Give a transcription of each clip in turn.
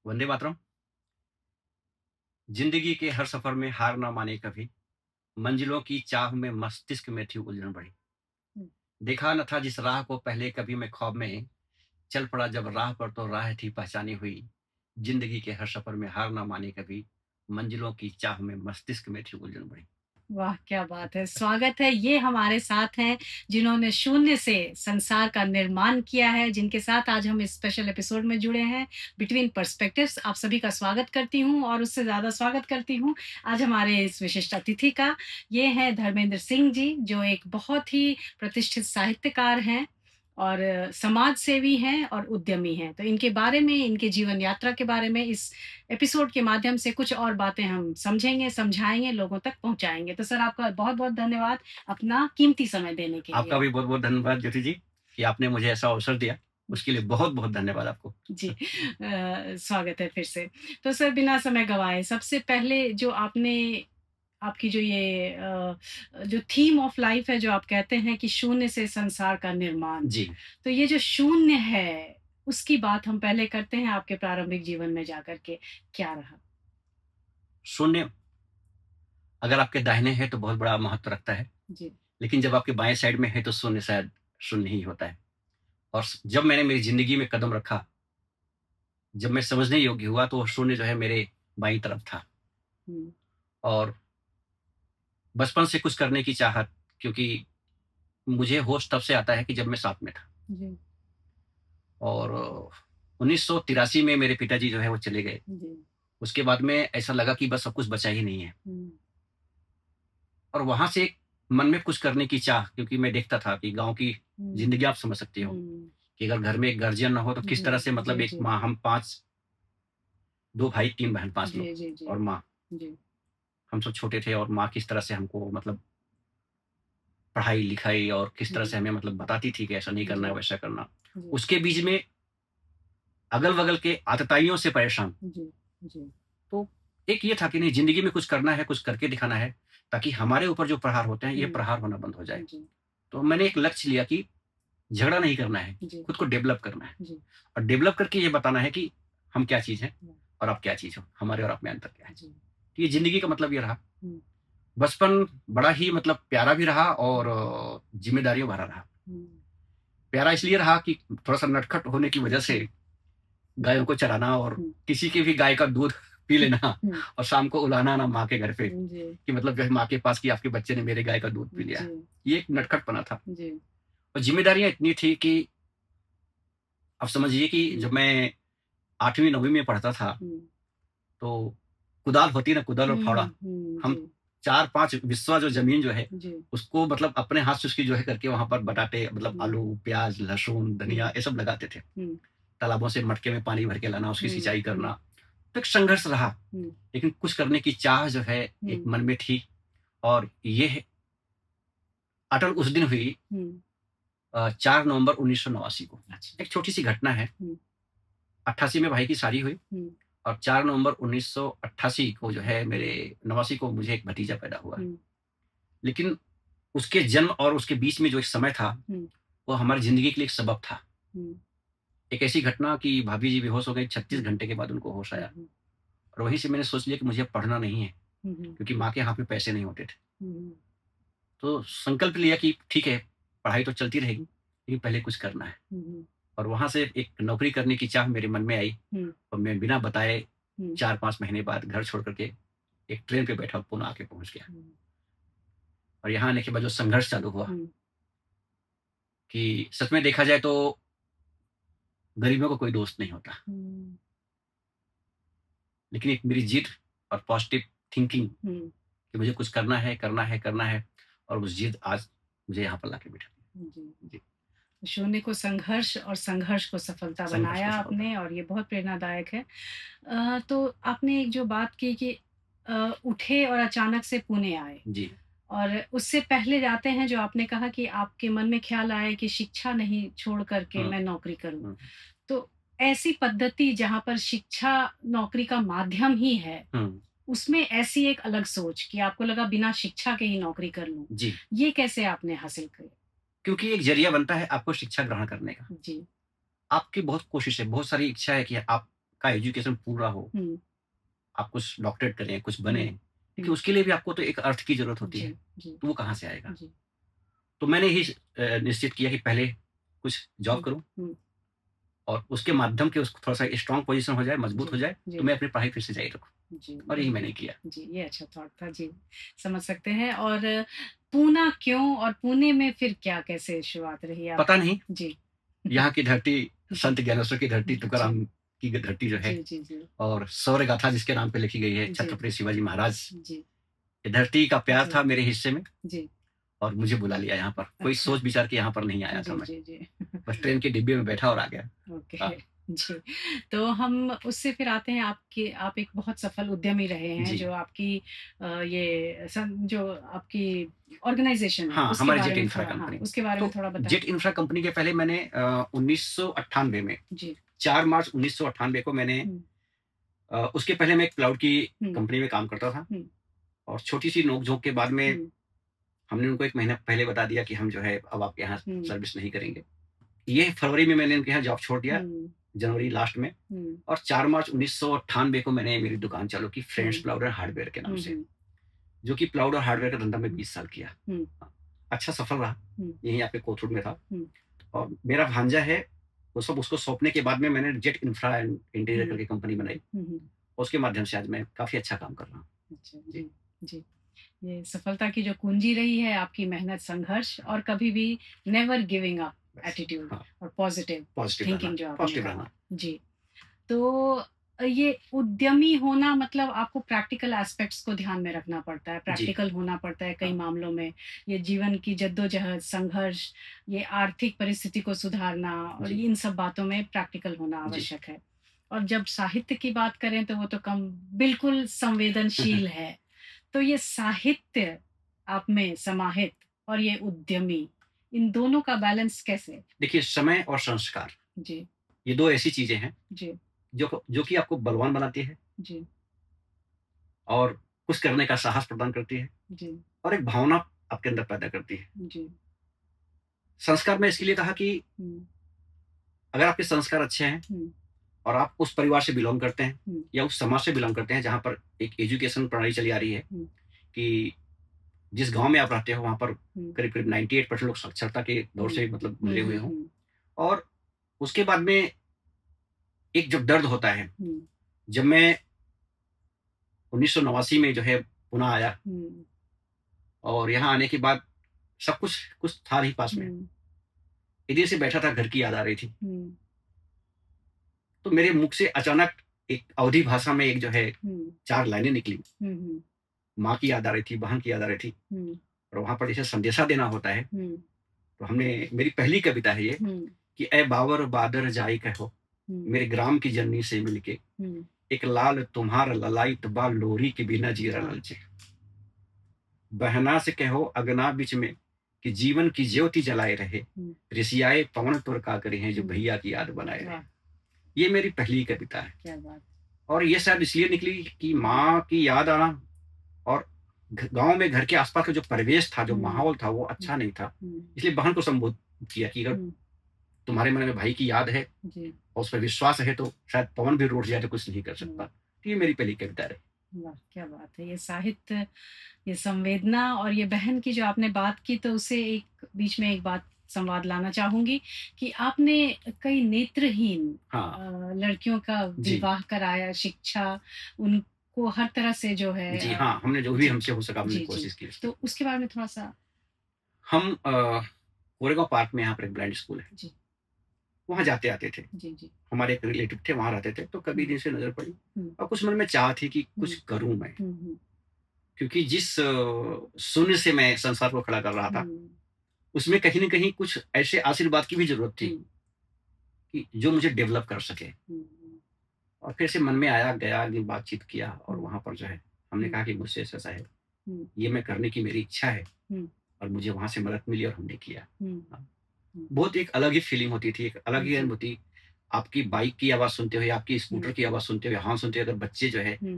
वंदे मातरम। जिंदगी के हर सफर में हार ना माने कभी, मंजिलों की चाह में मस्तिष्क में थी उलझन बड़ी। हुँ। देखा न था जिस राह को पहले कभी मैं ख्वाब में, चल पड़ा जब राह पर तो राह थी पहचानी हुई। जिंदगी के हर सफर में हार ना माने कभी, मंजिलों की चाह में मस्तिष्क में थी उलझन बड़ी। वाह! क्या बात है। स्वागत है, ये हमारे साथ हैं जिन्होंने शून्य से संसार का निर्माण किया है, जिनके साथ आज हम इस स्पेशल एपिसोड में जुड़े हैं, बिटवीन पर्सपेक्टिव्स। आप सभी का स्वागत करती हूँ और उससे ज़्यादा स्वागत करती हूँ आज हमारे इस विशिष्ट अतिथि का। ये हैं धर्मेंद्र सिंह जी, जो एक बहुत ही प्रतिष्ठित साहित्यकार हैं और समाज सेवी हैं और उद्यमी हैं। तो इनके बारे में, इनके जीवन यात्रा के बारे में इस एपिसोड के माध्यम से कुछ और बातें हम समझेंगे, समझाएँगे, लोगों तक पहुँचाएँगे। तो सर आपका बहुत-बहुत धन्यवाद अपना कीमती समय देने के आपका लिए। भी बहुत बहुत धन्यवाद ज्योति जी कि आपने मुझे ऐसा अवसर दिया। उसके लिए बहुत बहुत धन्यवाद आपको। जी स्वागत है फिर से। तो सर बिना समय गँवाए सबसे पहले जो आपने आपकी जो ये जो थीम ऑफ लाइफ़ है जो आप कहते हैं कि शून्य से संसार का निर्माण। जी। तो ये जो शून्य है, उसकी बात हम पहले करते हैं आपके प्रारंभिक जीवन में जाकर के, क्या रहा? शून्य अगर आपके दाहिने है तो बहुत बड़ा महत्व रखता है, जी। लेकिन जब आपके बाएं साइड में है तो शून्य शायद शून्य ही होता है। और जब मैंने मेरी ज़िंदगी में कदम रखा, जब मैं समझने योग्य हुआ तो वो शून्य जो है मेरे बाईं तरफ था। हुँ, और बचपन से कुछ करने की चाहत, क्योंकि मुझे होश तब से आता है कि जब मैं 7 में था। जी, और 1983 में मेरे पिताजी जो है वो चले गए। जी। उसके बाद में ऐसा लगा कि बस अब कुछ बचा ही नहीं है। हुँ, और वहाँ से एक मन में कुछ करने की चाह, क्योंकि मैं देखता था कि गाँव की हुँ, ज़िंदगी आप समझ सकती हो, हुँ। कि अगर घर में एक गार्जियन ना हो तो किस जी, तरह से, मतलब जी, एक जी, माँ, जी। हम 5, 2 भाई 3 बहन 5 लोग जी, जी, जी। और माँ। जी। हम सब छोटे थे और माँ किस तरह से हमको, मतलब पढ़ाई-लिखाई और किस तरह हुँ, से हमें, मतलब बताती थी कि ऐसा नहीं करना जी, है, वैसा करना। जी, उसके बीच में अगल-बगल के आतताइयों से परेशान। जी, जी, तो एक ये था कि नहीं, ज़िंदगी में कुछ करना है, कुछ करके दिखाना है, ताकि हमारे ऊपर जो प्रहार होते हैं, ये हुँ, प्रहार होना बंद हो जाए। जी, तो मैंने एक लक्ष्य लिया कि झगड़ा नहीं करना है, जी, खुद को डेवलप करना है जी, और डेवलप करके ये बताना है कि हम क्या चीज़ हैं हुँ, और आप क्या चीज़ हो, हमारे और आप में अंतर क्या है। जी, तो ये ज़िंदगी का मतलब ये रहा। हुँ, बचपन बड़ा ही, मतलब प्यारा भी रहा हुँ, और ज़िम्मेदारियों भरा रहा। हुँ, प्यारा इसलिए रहा कि थोड़ा-सा नटखट होने की वजह से गायों को चराना और हुँ, किसी की भी गाय का दूध पी लेना हुँ, और शाम को उलाना ना माँ के घर पे, जी, कि मतलब जो है माँ के पास कि आपके बच्चे ने मेरे गाय का दूध पी लिया। जी, ये एक नटखटपना था जी, और ज़िम्मेदारियाँ इतनी थी कि आप समझिए कि हुँ, जब मैं 8वीं 9वीं में पढ़ता था, हुँ, तो कुदाल होती है ना, कुदाल और फावड़ा, हुँ, हुँ, हम जी, 4-5 बिस्वा जो ज़मीन जो है, जी, उसको मतलब अपने हाथ से उसकी जो है करके वहाँ पर बटाटे, मतलब हुँ, आलू, प्याज़, लहसुन, धनिया हुँ, ये सब लगाते थे। हुँ, तालाबों से मटके में पानी भर के लाना, उसकी हुँ, सिंचाई हुँ, करना, तो एक संघर्ष रहा। हुँ, लेकिन कुछ करने की चाह जो है एक हुँ, मन में थी और ये अटल उस दिन हुई, हुँ, 4 नवंबर 1989 को। अच्छा, एक छोटी-सी घटना है, हुँ, 88 में भाई की शादी हुई हुँ, और 4 नवंबर 1988 को जो है मेरे 89 को मुझे एक भतीजा पैदा हुआ। हुँ, लेकिन उसके जन्म और उसके बीच में जो एक समय था, हुँ, वो हमारी ज़िंदगी के लिए एक सबक था। हुँ, एक ऐसी घटना कि भाभी जी बेहोश हो गई, 36 हुँ, घंटे के बाद उनको होश हुँ, आया हुँ, और वहीं से मैंने सोच लिया कि मुझे अब पढ़ना नहीं है, हुँ, हुँ, क्योंकि माँ के हाथ में पैसे नहीं होते थे। हुँ, तो संकल्प लिया कि ठीक है, पढ़ाई तो चलती रहेगी, लेकिन पहले कुछ करना है। हुँ, और वहाँ से एक नौकरी करने की चाह मेरे मन में आई हुँ, और मैं बिना बताए हुँ, 4-5 महीने बाद घर छोड़ कर के एक ट्रेन पे बैठा, पुणे आके पहुँच गया। हुँ, और यहाँ आने के बाद जो संघर्ष चालू हुआ, हुँ, कि सच में देखा जाए तो गरीबों का कोई दोस्त नहीं होता। हुँ, लेकिन एक मेरी जिद और पॉज़िटिव थिंकिंग हुँ, कि मुझे कुछ करना है, करना है, करना है और उस जिद आज मुझे यहाँ पर लाके बिठा जी। दी। जी, शून्य को संघर्ष और संघर्ष को सफलता संघर्ष को बनाया सफलता। आपने और ये बहुत प्रेरणादायक है। तो आपने एक जो बात की कि उठे और अचानक से पुणे आए जी। और उससे पहले जाते हैं जो आपने कहा कि आपके मन में ख़्याल आया कि शिक्षा नहीं छोड़ कर के हुँ, मैं नौकरी करूँ। हुँ, तो ऐसी पद्धति जहाँ पर शिक्षा नौकरी का माध्यम ही है, हुँ। उसमें ऐसी एक अलग सोच कि आपको लगा बिना शिक्षा के ही नौकरी कर लूँ। जी, ये कैसे आपने हासिल की? क्योंकि एक ज़रिया बनता है आपको शिक्षा ग्रहण करने का। जी। आपकी बहुत कोशिश है, बहुत सारी इच्छा है कि आप का एजुकेशन पूरा हो, हुँ, आप कुछ डॉक्टरेट करें, कुछ बने, हुँ, देखिए हुँ। उसके लिए भी आपको तो एक अर्थ की ज़रूरत होती है, जी, जी, तो वो कहाँ से आएगा? जी। तो मैंने ही निश्चित किया कि पहले कुछ जॉब हुँ, करूँ हुँ। और उसके माध्यम के उसको थोड़ा-सा स्ट्रॉन्ग पोज़ीशन हो जाए, मजबूत जी, हो जाए, तो जी, मैं अपनी पढ़ाई फिर से जारी रखूँ जी, और यही बिल्कुल। मैंने किया। जी, ये अच्छा थॉट था। जी, समझ सकते हैं। और पूना क्यों, और पुणे में फिर क्या, कैसे शुरुआत रही पता आपकी? नहीं, जी। यहाँ की धरती, जी, संत ज्ञानेश्वर की धरती, जी, तुकाराम की धरती जो है जी, जी, जी, और शौर्य गाथा जिसके नाम पे लिखी गई है, जी, छत्रपति शिवाजी महाराज, जी, ये धरती का प्यार जी, था मेरे हिस्से में जी। और मुझे बुला लिया यहाँ पर। कोई अच्छा। सोच विचार के यहाँ पर नहीं आया था जी, मैं, जी, जी। बस ट्रेन के डिब्बे में बैठा और आ गया। ओके। हाँ, जी। तो हम उससे फिर आते हैं, आपके आप एक बहुत सफल उद्यमी रहे हैं, जी। जो आपकी ये जो आपकी ऑर्गेनाइज़ेशन है, हाँ, उसके हमारी बारे जेट में इंफ्रा थोड़ा, हाँ, कंपनी। उसके बारे में तो थोड़ा बताएँ? जेट इंफ्रा कंपनी के पहले मैंने 1998 में जी। 4 मार्च 1998 को मैंने हुँ, उसके पहले मैं एक क्लाउड की हुँ, कंपनी में काम करता था हुँ, और छोटी-सी नोक-झोंक के बाद में हुँ, हमने उनको 1 महीना पहले बता दिया कि हम जो है अब आपके यहाँ हुँ, सर्विस नहीं करेंगे। ये फरवरी में मैंने उनके यहाँ जॉब छोड़ दिया, हुँ, जनवरी लास्ट में हुँ, और 4 मार्च 1998 को मैंने मेरी दुकान चालू की friends hmm, ploughed and hardware के नाम हुँ, से, हुँ, जो कि प्लाउड और हार्डवेयर का धंधा मैं 20 साल किया। हुँ, हाँ, अच्छा सफल रहा, हुँ, यहीं आपके कोथरूड में था हुँ, और मेरा भांजा है, वो सब उसको सौंपने के बाद में मैंने जेट इंफ्रा एंड इंटीरियर हुँ, करके कंपनी बनाई। हुँ, हुँ। उसके माध्यम से आज मैं काफ़ी अच्छा काम कर रहा हूँ। अच्छा, जी, जी, जी। ये सफलता की जो कुंजी रही है, आपकी मेहनत, संघर्ष और कभी भी नेवर गिविंग अप बस। एटीट्यूड हाँ, और पॉजिटिव पॉज़िटिव रहना, थिंकिंग जो आपने पॉज़िटिव कहा। रहना। जी। तो ये उद्यमी होना मतलब आपको प्रैक्टिकल एस्पेक्ट्स को ध्यान में रखना पड़ता है, जी, प्रैक्टिकल होना पड़ता है कई हाँ, मामलों में। ये जीवन की जद्दोजहद, संघर्ष, ये आर्थिक परिस्थिति को सुधारना और जी, इन सब बातों में प्रैक्टिकल होना जी। आवश्यक है। और जब साहित्य की बात करें तो वो तो कम बिल्कुल संवेदनशील है। तो ये साहित्य आप में समाहित और ये उद्यमी, इन दोनों का बैलेंस कैसे? देखिए, समय और संस्कार, जी, ये 2 ऐसी चीज़ें हैं जी, जो कि आपको बलवान बनाती है जी, और कुछ करने का साहस प्रदान करती है जी, और एक भावना आपके अंदर पैदा करती है। जी। संस्कार मैं इसके लिए कहा कि हुँ, अगर आपके संस्कार अच्छे हैं हुँ, और आप उस परिवार से बिलॉन्ग करते हैं हुँ, या उस समाज से बिलॉन्ग करते हैं जहाँ पर एक एजुकेशन प्रणाली चली आ रही है हुँ, कि जिस गाँव में आप रहते हो वहाँ पर हुँ, करीब-करीब 98% लोग साक्षरता के दौर हुँ, से मतलब हुँ, गुज़रे हुए हुँ, हों हुँ, और उसके बाद में एक जब दर्द होता है, हुँ, जब मैं 1989 में जो है पुनः आया हुँ, और यहाँ आने के बाद सब कुछ था नहीं पास में। हुँ, इधर से बैठा था, घर की याद आ रही थी। हुँ, तो मेरे मुख से अचानक एक अवधी भाषा में एक जो है हुँ, 4 लाइनें निकली। हुँ, हुँ, माँ की याद आ रही थी, बहन की याद आ रही थी हुँ, और वहाँ पर जैसे संदेशा देना होता है, हुँ, तो हमने मेरी पहली कविता है ये हुँ, कि ऐ बावर बादर जाई कहो, हुँ, मेरे ग्राम की जननी से मिलके, हुँ, एक लाल तुम्हार ललाइत बा लोरी के बिना जीरा वाह! ललचे। बहना से कहो अगना बीच में कि जीवन की ज्योति जलाए रहे, हुँ, ऋषियाए पवन तुर का करे हैं जो हुँ, भैया की याद बनाए रहे। वाह! ये मेरी पहली कविता है क्या बात! और ये शायद इसलिए निकली कि हुँ, माँ की याद आना और गांव में घर के आसपास का जो परिवेश था, जो हुँ, माहौल था वो हुँ, अच्छा नहीं था। हुँ, इसलिए बहन को संबोधित किया कि अगर हुँ, तुम्हारे मन में भाई की याद है जी, और उस पर विश्वास है तो शायद पवन भी रूठ जाए तो कुछ नहीं कर सकता। वाह! तो ये मेरी पहली कविता है। वाह! क्या बात है! ये साहित्य, ये संवेदना और ये बहन की जो आपने बात की, तो उससे एक बीच में एक बात संवाद लाना चाहूँगी कि आपने कई नेत्रहीन हाँ, लड़कियों का जी, विवाह कराया, शिक्षा उनको हर तरह से जो है जी हाँ, हमने जो भी जी, हमसे हो सका हमने जी, जी। कोशिश की इसकी। तो उसके बारे में थोड़ा-सा हम कोरेगाँव पार्क में यहाँ पर एक ब्लाइंड स्कूल है, जी, वहाँ जाते आते थे। जी, जी। हमारे एक रिलेटिव थे वहाँ रहते थे, तो कभी हुँ, दिन से नज़र पड़ी हुँ, और कुछ मन में चाह थी कि हुँ, कुछ करूँ मैं। हुँ, हुँ, क्योंकि जिस शून्य से मैं संसार को खड़ा कर रहा था, हुँ, उसमें कहीं न कहीं कुछ ऐसे आशीर्वाद की भी ज़रूरत थी हुँ, कि जो मुझे डेवलप कर सके। हुँ, और फिर से मन में आया, गया, एक दिन बातचीत किया और हुँ, वहाँ पर जो है हमने हुँ, कहा कि मुझसे ऐसा-ऐसा है, हुँ, ये मैं करने की मेरी इच्छा है हुँ, और मुझे वहाँ से मदद मिली और हमने किया। हुँ, हाँ, हुँ, बहुत एक अलग ही फीलिंग होती थी, एक अलग ही जी, अनुभूति। आपकी बाइक की आवाज़ सुनते हुए, आपकी हुँ, स्कूटर की आवाज़ सुनते हुए, हॉर्न सुनते हुए अगर बच्चे जो है हुँ,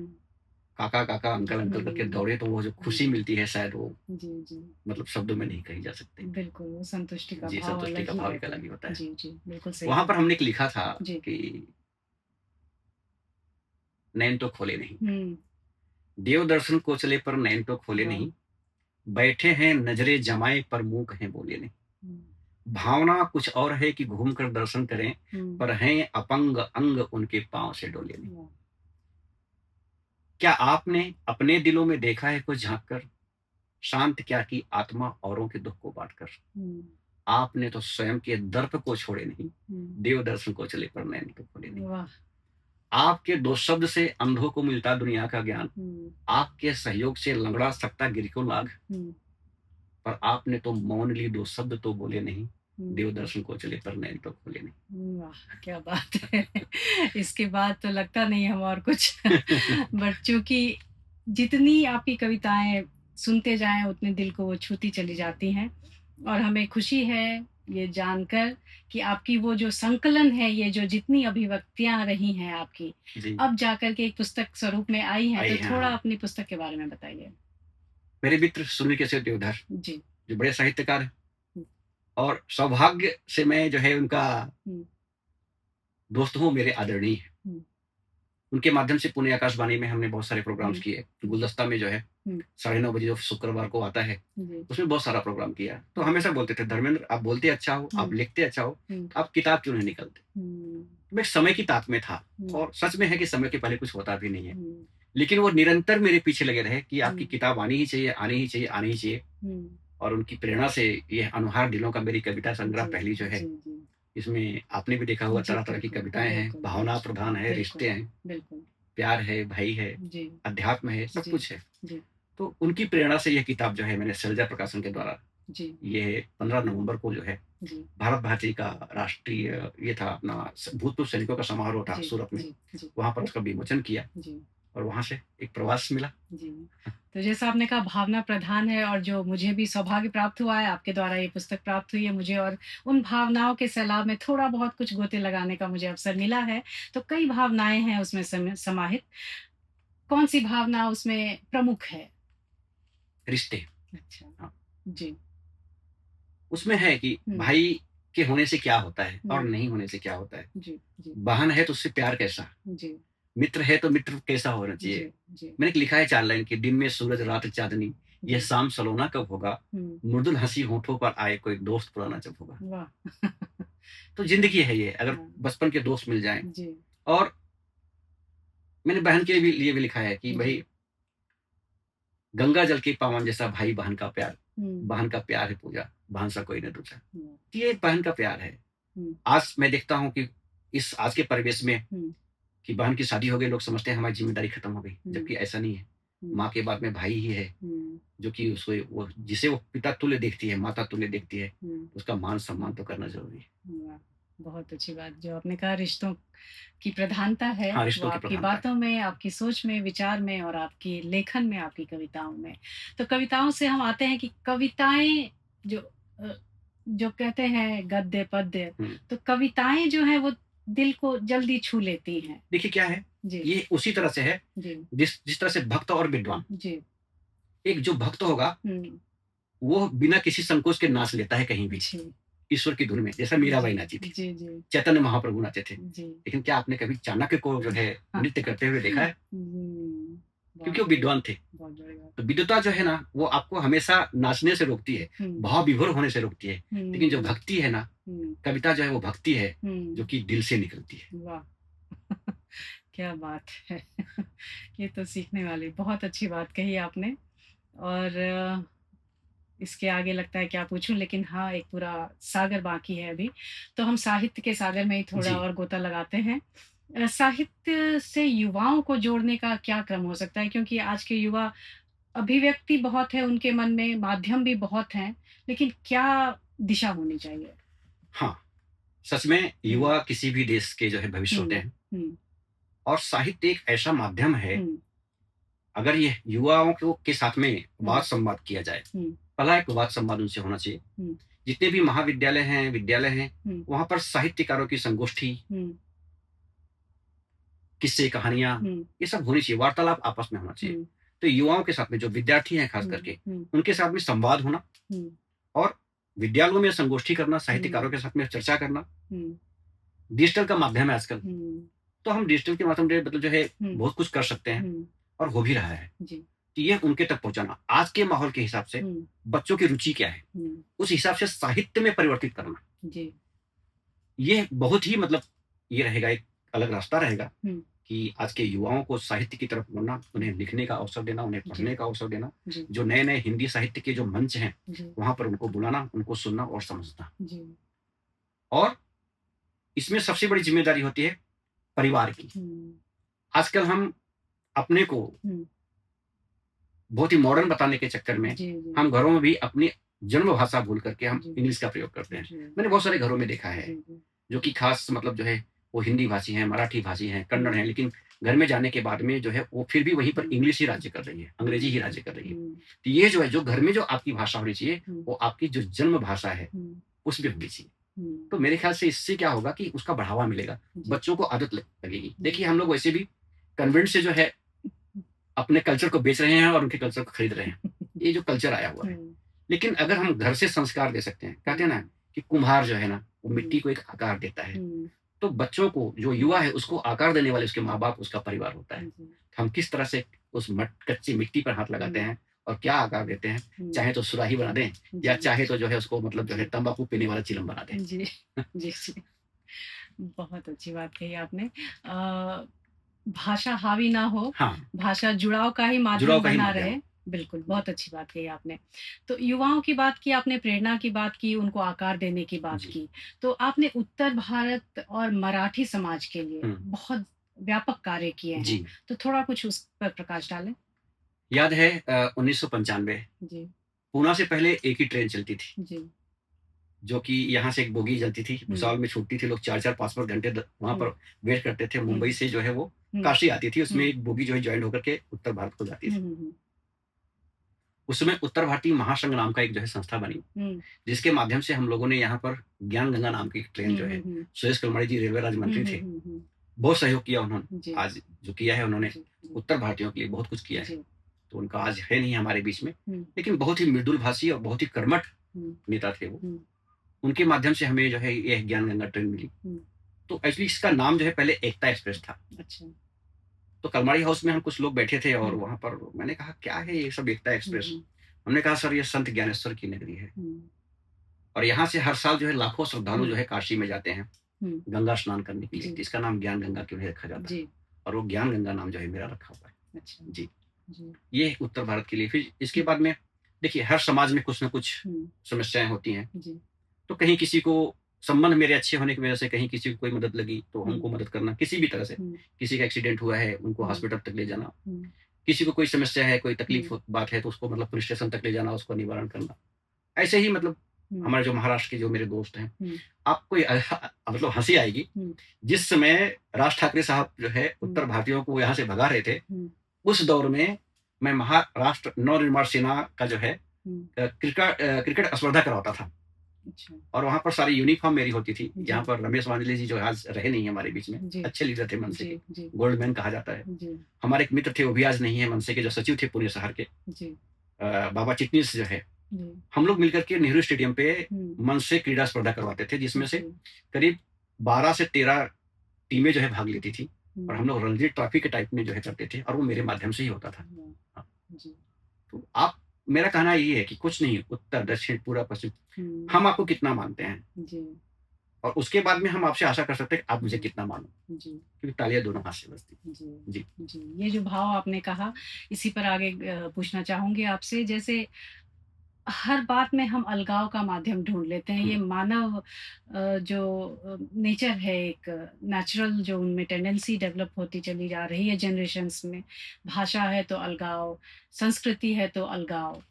काका, काका, अंकल, अंकल करके हुँ, दौड़े तो वो जो हुँ, खुशी मिलती है शायद वो जी, जी। मतलब शब्दों में नहीं कही जा सकती। बिल्कुल, वो संतुष्टि का जी, भाव संतुष्टि अलग का ही भाव एक रहता अलग ही है। होता है। जी, जी, बिल्कुल सही वहाँ पर कहा। हमने एक लिखा था जी, कि नैन तो खोले नहीं, हम्म, देव दर्शन को चले पर नैन तो खोले वाह, नहीं, बैठे हैं नजरे जमाए पर मुंह कहें बोले नहीं। हम्म, भावना कुछ और है कि घूम कर दर्शन करें, पर हैं अपंग अंग उनके पांव से डोले नहीं। वाह, क्या आपने अपने दिलों में देखा है कुछ झांक कर, शांत क्या की आत्मा औरों के दुख को बांट कर। हम्म, आपने तो स्वयं के दर्प को छोड़े नहीं, हम्म, देव दर्शन को चले पर नैन तो खोले नहीं। वाह, आपके दो शब्द से अंधों को मिलता दुनिया का ज्ञान, हम्म, आपके सहयोग से लंगड़ा सकता गिर को लाग, हम्म, पर आपने तो मौन ली दो शब्द तो बोले नहीं, हम्म, देव दर्शन को चले पर नैन तो खोले वाह, क्या बात है। इसके बाद तो लगता नहीं हम और कुछ। नहीं। बट चूंकि जितनी आपकी कविताएं सुनते जाएं उतने दिल को वो छूती चली जाती हैं, और हमें खुशी है ये जानकर कि आपकी वो जो संकलन है, ये जो जितनी अभिव्यक्तियां रही हैं आपकी, जी, अब जाकर के एक पुस्तक स्वरूप में आई हैं। आई तो है, थोड़ा हाँ। अपनी पुस्तक के बारे में बताइए। मेरे मित्र सुनील केशव देवधर, जी। जो बड़े साहित्यकार हैं, हम्म, और सौभाग्य से मैं जो है उनका हम्म, दोस्त हूँ, मेरे आदरणीय हैं। हम्म, उनके माध्यम से पुणे आकाशवाणी में हमने बहुत सारे प्रोग्राम्स हम्म, किए। गुलदस्ता में जो है हम्म, 9:30 बजे जो शुक्रवार को आता है, जी, उसमें बहुत सारा प्रोग्राम किया। तो हमेशा बोलते थे, धर्मेंद्र आप बोलते अच्छा हो, आप हम्म, लिखते अच्छा हो, हम्म, तो आप किताब क्यों नहीं निकलते। हम्म, मैं समय की ताक में था, हम्म, और सच में है कि समय के पहले कुछ होता भी नहीं है। हम्म, लेकिन वो निरंतर मेरे पीछे लगे रहे कि आपकी हम्म, किताब आनी ही चाहिए, आनी ही चाहिए, आनी ही चाहिए। हम्म, और उनकी प्रेरणा से ये अनुहार दिलों का मेरी कविता संग्रह जी, पहली जो है, जी, जी, इसमें आपने भी देखा होगा जी, तरह तरह की बिल्कुल, कविताएं हैं, बिल्कुल, भावना प्रधान है, बिल्कुल, रिश्ते हैं, बिल्कुल, प्यार है, भय है, जी, अध्यात्म है, सब जी, कुछ है। जी, तो उनकी प्रेरणा से यह किताब जो है मैंने सलजा प्रकाशन के द्वारा, जी, ये 15 नवंबर को जो है जी, भारत भारती का राष्ट्रीय ये था अपना भूतपूर्व सैनिकों का समारोह था जी, सूरत में, जी, जी, वहां पर उसका विमोचन किया, जी, और वहां से एक प्रवास मिला। जी। तो जैसा आपने कहा भावना प्रधान है, और जो मुझे भी सौभाग्य प्राप्त हुआ है, आपके द्वारा ये पुस्तक प्राप्त हुई है मुझे, और उन भावनाओं के सैलाब में थोड़ा बहुत कुछ गोते लगाने का मुझे अवसर मिला है। तो कई भावनाएं हैं उसमें समाहित। कौन सी भावना उसमें प्रमुख है? रिश्ते, अच्छा। हाँ, जी। उसमें है कि हुँ, भाई के होने से क्या होता है और हुँ। नहीं होने से क्या होता है। जी, जी, बहन है तो उससे प्यार कैसा, जी, मित्र है तो मित्र कैसा होना चाहिए। जी, जी, मैंने एक लिखा है 4 लाइन कि दिन में सूरज रात चांदनी, यह जी। शाम सलोना कब होगा, हुँ, मृदुल हंसी होठों पर आए कोई दोस्त पुराना जब होगा। वाह! तो जिंदगी है ये, अगर हाँ, बचपन के दोस्त मिल जाएं। जी, और मैंने बहन के लिए भी लिखा है कि जी। भाई गंगा जल के पावन जैसा भाई बहन का प्यार, हुँ, बहन का प्यार है पूजा, बहन सा कोई न दूजा। हुँ, तो ये बहन का प्यार है। हुँ, आज मैं देखता हूँ कि इस आज के परिवेश में हुँ, कि बहन की शादी हो गई, लोग समझते हैं हमारी ज़िम्मेदारी खत्म हो गई, हुँ, जबकि ऐसा नहीं है। हुँ, माँ के बाद में भाई ही है, हुँ, जो कि उसको वो जिसे वो पिता तुल्य देखती है, माता तुल्य देखती है, हुँ, उसका मान-सम्मान तो करना ज़रूरी है। वाह! बहुत अच्छी बात जो आपने कहा, रिश्तों की प्रधानता है, हाँ, वो रिश्तों की आपकी प्रधानता है। बातों में, आपकी सोच में, विचार में, और आपकी लेखन में, आपकी कविताओं में। तो कविताओं से हम आते हैं कि कविताएँ जो जो कहते हैं गद्य, पद्य, हुँ। तो कविताएँ जो हैं वो दिल को जल्दी छू लेती हैं। देखिए क्या है, जी, ये उसी तरह से है, जी, जिस जिस तरह से भक्त और विद्वान। जी। एक जो भक्त होगा, हुँ, वो बिना किसी संकोच के नाच लेता है कहीं भी, जी, ईश्वर की धुन में, जैसा जी, मीराबाई नाची थी, जी, जी, चैतन्य महाप्रभु नाचे थे। जी। लेकिन क्या आपने कभी चाणक्य को जो है हाँ, नृत्य करते हुए देखा है? क्योंकि बहुत वो बढ़िया, विद्वान थे। बहुत बढ़िया। तो विद्वता जो है ना, वो आपको हमेशा नाचने से रोकती है, हुँ, भाव विभोर होने से रोकती है। लेकिन जो हुँ, भक्ति है ना, हुँ, कविता जो है वो भक्ति है, जो हुँ, कि दिल से निकलती है। वाह! क्या बात है! ये तो सीखने वाली बहुत अच्छी बात कही आपने। और इसके आगे लगता है क्या पूछूँ, लेकिन हाँ, एक पूरा सागर बाकी है अभी। तो हम साहित्य के सागर में ही थोड़ा जी, और गोता लगाते हैं। साहित्य से युवाओं को जोड़ने का क्या क्रम हो सकता है? क्योंकि आज के युवा, अभिव्यक्ति बहुत है उनके मन में, माध्यम भी बहुत हैं, लेकिन क्या दिशा होनी चाहिए? हाँ, सच में हुँ, युवा किसी भी देश के जो है भविष्य होते हुँ, हैं, हुँ, और साहित्य एक ऐसा माध्यम है, हुँ, अगर ये युवाओं को के साथ में हुँ, वाद-संवाद किया जाए, हुँ, पहला एक वाद-संवाद उनसे होना चाहिए। हुँ, जितने भी महाविद्यालय हैं, विद्यालय हैं, हुँ, वहाँ पर साहित्यकारों की संगोष्ठी, हुँ, किस्से, कहानियाँ, हुँ, ये सब होनी चाहिए, वार्तालाप आपस में होना चाहिए। हुँ, तो युवाओं के साथ में जो विद्यार्थी हैं खास हुँ, करके, हुँ, उनके साथ में संवाद होना, हुँ, और विद्यालयों में संगोष्ठी करना, हुँ, साहित्यकारों के साथ में चर्चा करना। हुँ, डिजिटल का माध्यम है आजकल, हुँ, तो हम डिजिटल के माध्यम से मतलब जो है हुँ, बहुत कुछ कर सकते हैं हुँ, और हो भी रहा है। जी, तो ये उनके तक पहुँचाना, आज के माहौल के हिसाब से हुँ, बच्चों की रुचि क्या है, हुँ, उस हिसाब से साहित्य में परिवर्तित करना, जी, ये बहुत ही मतलब ये रहेगा, एक अलग रास्ता रहेगा हुँ, कि आज के युवाओं को साहित्य की तरफ मोड़ना, हुँ, उन्हें लिखने का अवसर देना, उन्हें जी, पढ़ने का अवसर देना। जी, जो नए-नए हिंदी साहित्य के जो मंच हैं, जी, वहाँ पर उनको बुलाना, उनको सुनना और समझना। जी, और इसमें सबसे बड़ी ज़िम्मेदारी होती है परिवार की। हुँ, आजकल हम अपने को हुँ, बहुत ही मॉडर्न बताने के चक्कर में जी, जी, हम घरों में भी अपनी जन्म भाषा भूल करके हम जी, इंग्लिश का प्रयोग करते हैं। जी, मैंने बहुत सारे घरों में देखा है, जी, जी, जो कि खास मतलब जो है वो हिंदी भाषी हैं, मराठी भाषी हैं, कन्नड़ हुँ, हैं, लेकिन घर में जाने के बाद में जो है वो फिर भी वहीं पर हुँ, इंग्लिश ही राज्य कर रही है, अंग्रेज़ी ही हुँ, राज्य कर रही है। हुँ, तो ये जो है, जो घर में जो आपकी भाषा होनी चाहिए, हुँ, वो आपकी जो जन्म भाषा है, हुँ, उसमें होनी चाहिए। हुँ, तो मेरे ख्याल से इससे क्या होगा कि उसका बढ़ावा मिलेगा, जी, बच्चों को आदत लगेगी। हुँ, देखिए हम लोग वैसे भी कन्वेंट से जो है अपने कल्चर को बेच रहे हैं और उनके कल्चर को खरीद रहे हैं। ये जो कल्चर आया हुआ है। हुँ, लेकिन अगर हम घर से संस्कार दे सकते हैं, कहते हैं ना हुँ, कि कुम्हार जो है ना, वो हुँ, मिट्टी को एक आकार देता है। हुँ, तो बच्चों को, जो युवा है, उसको आकार देने वाले उसके माँ-बाप, उसका परिवार होता है। जी, हम किस तरह से उस कच्ची मिट्टी पर हाथ लगाते हुँ, हैं और क्या आकार देते हैं, हुँ, चाहे तो सुराही बना दें या जी, चाहे तो जो है उसको मतलब जो है जी, तम्बाकू पीने वाला चिलम बना दें। जी, जी, जी, बहुत अच्छी बात कही आपने। भाषा हावी ना हो, हाँ, भाषा जुड़ाव का ही जुड़ाव माध्यम का ही बना माध्यम। रहे। बिल्कुल, बहुत अच्छी बात कही आपने। तो युवाओं की बात की आपने, प्रेरणा की बात की, उनको आकार देने की बात जी। की। तो आपने उत्तर भारत और मराठी समाज के लिए हुँ, बहुत व्यापक कार्य किए हैं। जी। तो थोड़ा कुछ उस पर प्रकाश डालें? याद है 1995 जी, पूना से पहले एक ही ट्रेन चलती थी। जी। जो कि यहाँ से एक बोगी चलती थी, हुँ, भुसावल में छूटती थी, लोग 4-4 5-5 घंटे वहाँ हुँ, पर वेट करते थे। हुँ, मुंबई से जो है वो हुँ, काशी आती थी, उसमें हुँ, एक बोगी जो है जॉइन होकर के उत्तर भारत को जाती हुँ, थी। हुँ, हुँ, उस समय उत्तर भारतीय महासंघ नाम का एक जो है संस्था बनी, हुँ, जिसके माध्यम से हम लोगों ने यहाँ पर ज्ञान गंगा नाम की एक ट्रेन हुँ, जो हुँ, है, हुँ, सुरेश कलमाड़ी जी रेलवे राज्य हुँ, मंत्री हुँ, थे, हुँ, हुँ। बहुत सहयोग किया उन्होंने। जी, आज जो किया है उन्होंने जी, जी, उत्तर भारतीयों के लिए बहुत कुछ किया है, जी। तो उनका आज है नहीं हमारे बीच में, हुँ, लेकिन बहुत ही मृदुल भाषी और बहुत ही कर्मठ हुँ, नेता थे वो। हुँ, उनके माध्यम से हमें जो है ये ज्ञान गंगा ट्रेन मिली। हुँ। तो एक्चुअली इसका नाम जो है पहले एकता एक्सप्रेस था। अच्छा। तो कलमाड़ी हाउस में हम कुछ लोग बैठे थे और हुँ, वहाँ पर मैंने कहा, "क्या है ये सब एकता हुँ, एक्सप्रेस?" हुँ, हमने कहा, "सर ये संत ज्ञानेश्वर की नगरी है हुँ, और यहाँ से हर साल जो है लाखों श्रद्धालु जो हुँ, है काशी में जाते हैं, हुँ। गंगा स्नान करने के लिए। जी, तो इसका नाम ज्ञान गंगा क्यों नहीं रखा जाता है?" जी, और वो ज्ञान गंगा नाम जो है मेरा रखा हुआ है। अच्छा। जी, जी, ये उत्तर भारत के लिए। फिर इसके हुँ, बाद में देखिए हर समाज में कुछ न कुछ हुँ, समस्याएँ होती हैं। जी, तो कहीं किसी को संबंध मेरे अच्छे होने की वजह से कहीं किसी को कोई मदद लगी, तो हुँ, हमको मदद करना किसी भी तरह से। हुँ, किसी का एक्सीडेंट हुआ है, उनको हुँ, हॉस्पिटल तक ले जाना। हुँ, किसी को कोई समस्या है, कोई हुँ, तकलीफ बात है तो उसको मतलब पुलिस स्टेशन तक ले जाना, उसका निवारण करना। ऐसे ही मतलब हुँ, हमारे जो महाराष्ट्र के जो मेरे दोस्त हैं, हुँ, आपको ये मतलब हँसी आएगी, हुँ, जिस समय राज ठाकरे साहब जो है हुँ, उत्तर भारतीयों को यहाँ से भगा रहे थे, हुँ, उस दौर में मैं महाराष्ट्र नवनिर्माण सेना का जो है हुँ, क्रिकेट स्पर्धा करवाता था अच्छा। और वहाँ पर सारी यूनिफ़ॉर्म मेरी होती थी। यहाँ जी, पर रमेश वांजले जी जो आज रहे नहीं हमारे बीच में, जी, अच्छे लीडर थे मनसे जी, के, जी, गोल्डमैन कहा जाता है। जी, हमारे एक मित्र थे, वो भी आज नहीं है, मनसे के जो सचिव थे पुणे शहर के, जी, बाबा चिटनीस जो है, जी, हम लोग मिलकर के नेहरू स्टेडियम पे हुँ, मंच से क्रीड़ा स्पर्धा करवाते थे, जिसमें से जी, करीब 12 से 13 टीमें जो है भाग लेती थी और हम हुँ, लोग रणजी ट्रॉफी के टाइप में जो है करते थे और वो मेरे माध्यम से ही होता था। वाह! हाँ, जी, तो आप मेरा कहना ये है कि कुछ नहीं, उत्तर, दक्षिण, पूर्व, पश्चिम, हुँ, हम आपको कितना मानते हैं जी, और उसके बाद में हम आपसे आशा कर सकते हैं कि आप मुझे हुँ, कितना मानो, जी। क्योंकि तालियाँ दोनों हाथ से बजती जी, हैं। जी। जी। ये जो भाव आपने कहा, इसी पर आगे पूछना चाहूँगी आपसे। जैसे हर बात में हम अलगाव का माध्यम ढूँढ लेते हैं। हुँ, ये मानव जो नेचर है, एक नेचुरल जो उनमें टेंडेंसी डेवलप होती चली जा रही है जनरेशन्स में। भाषा है तो अलगाव, संस्कृति है तो अलगाव।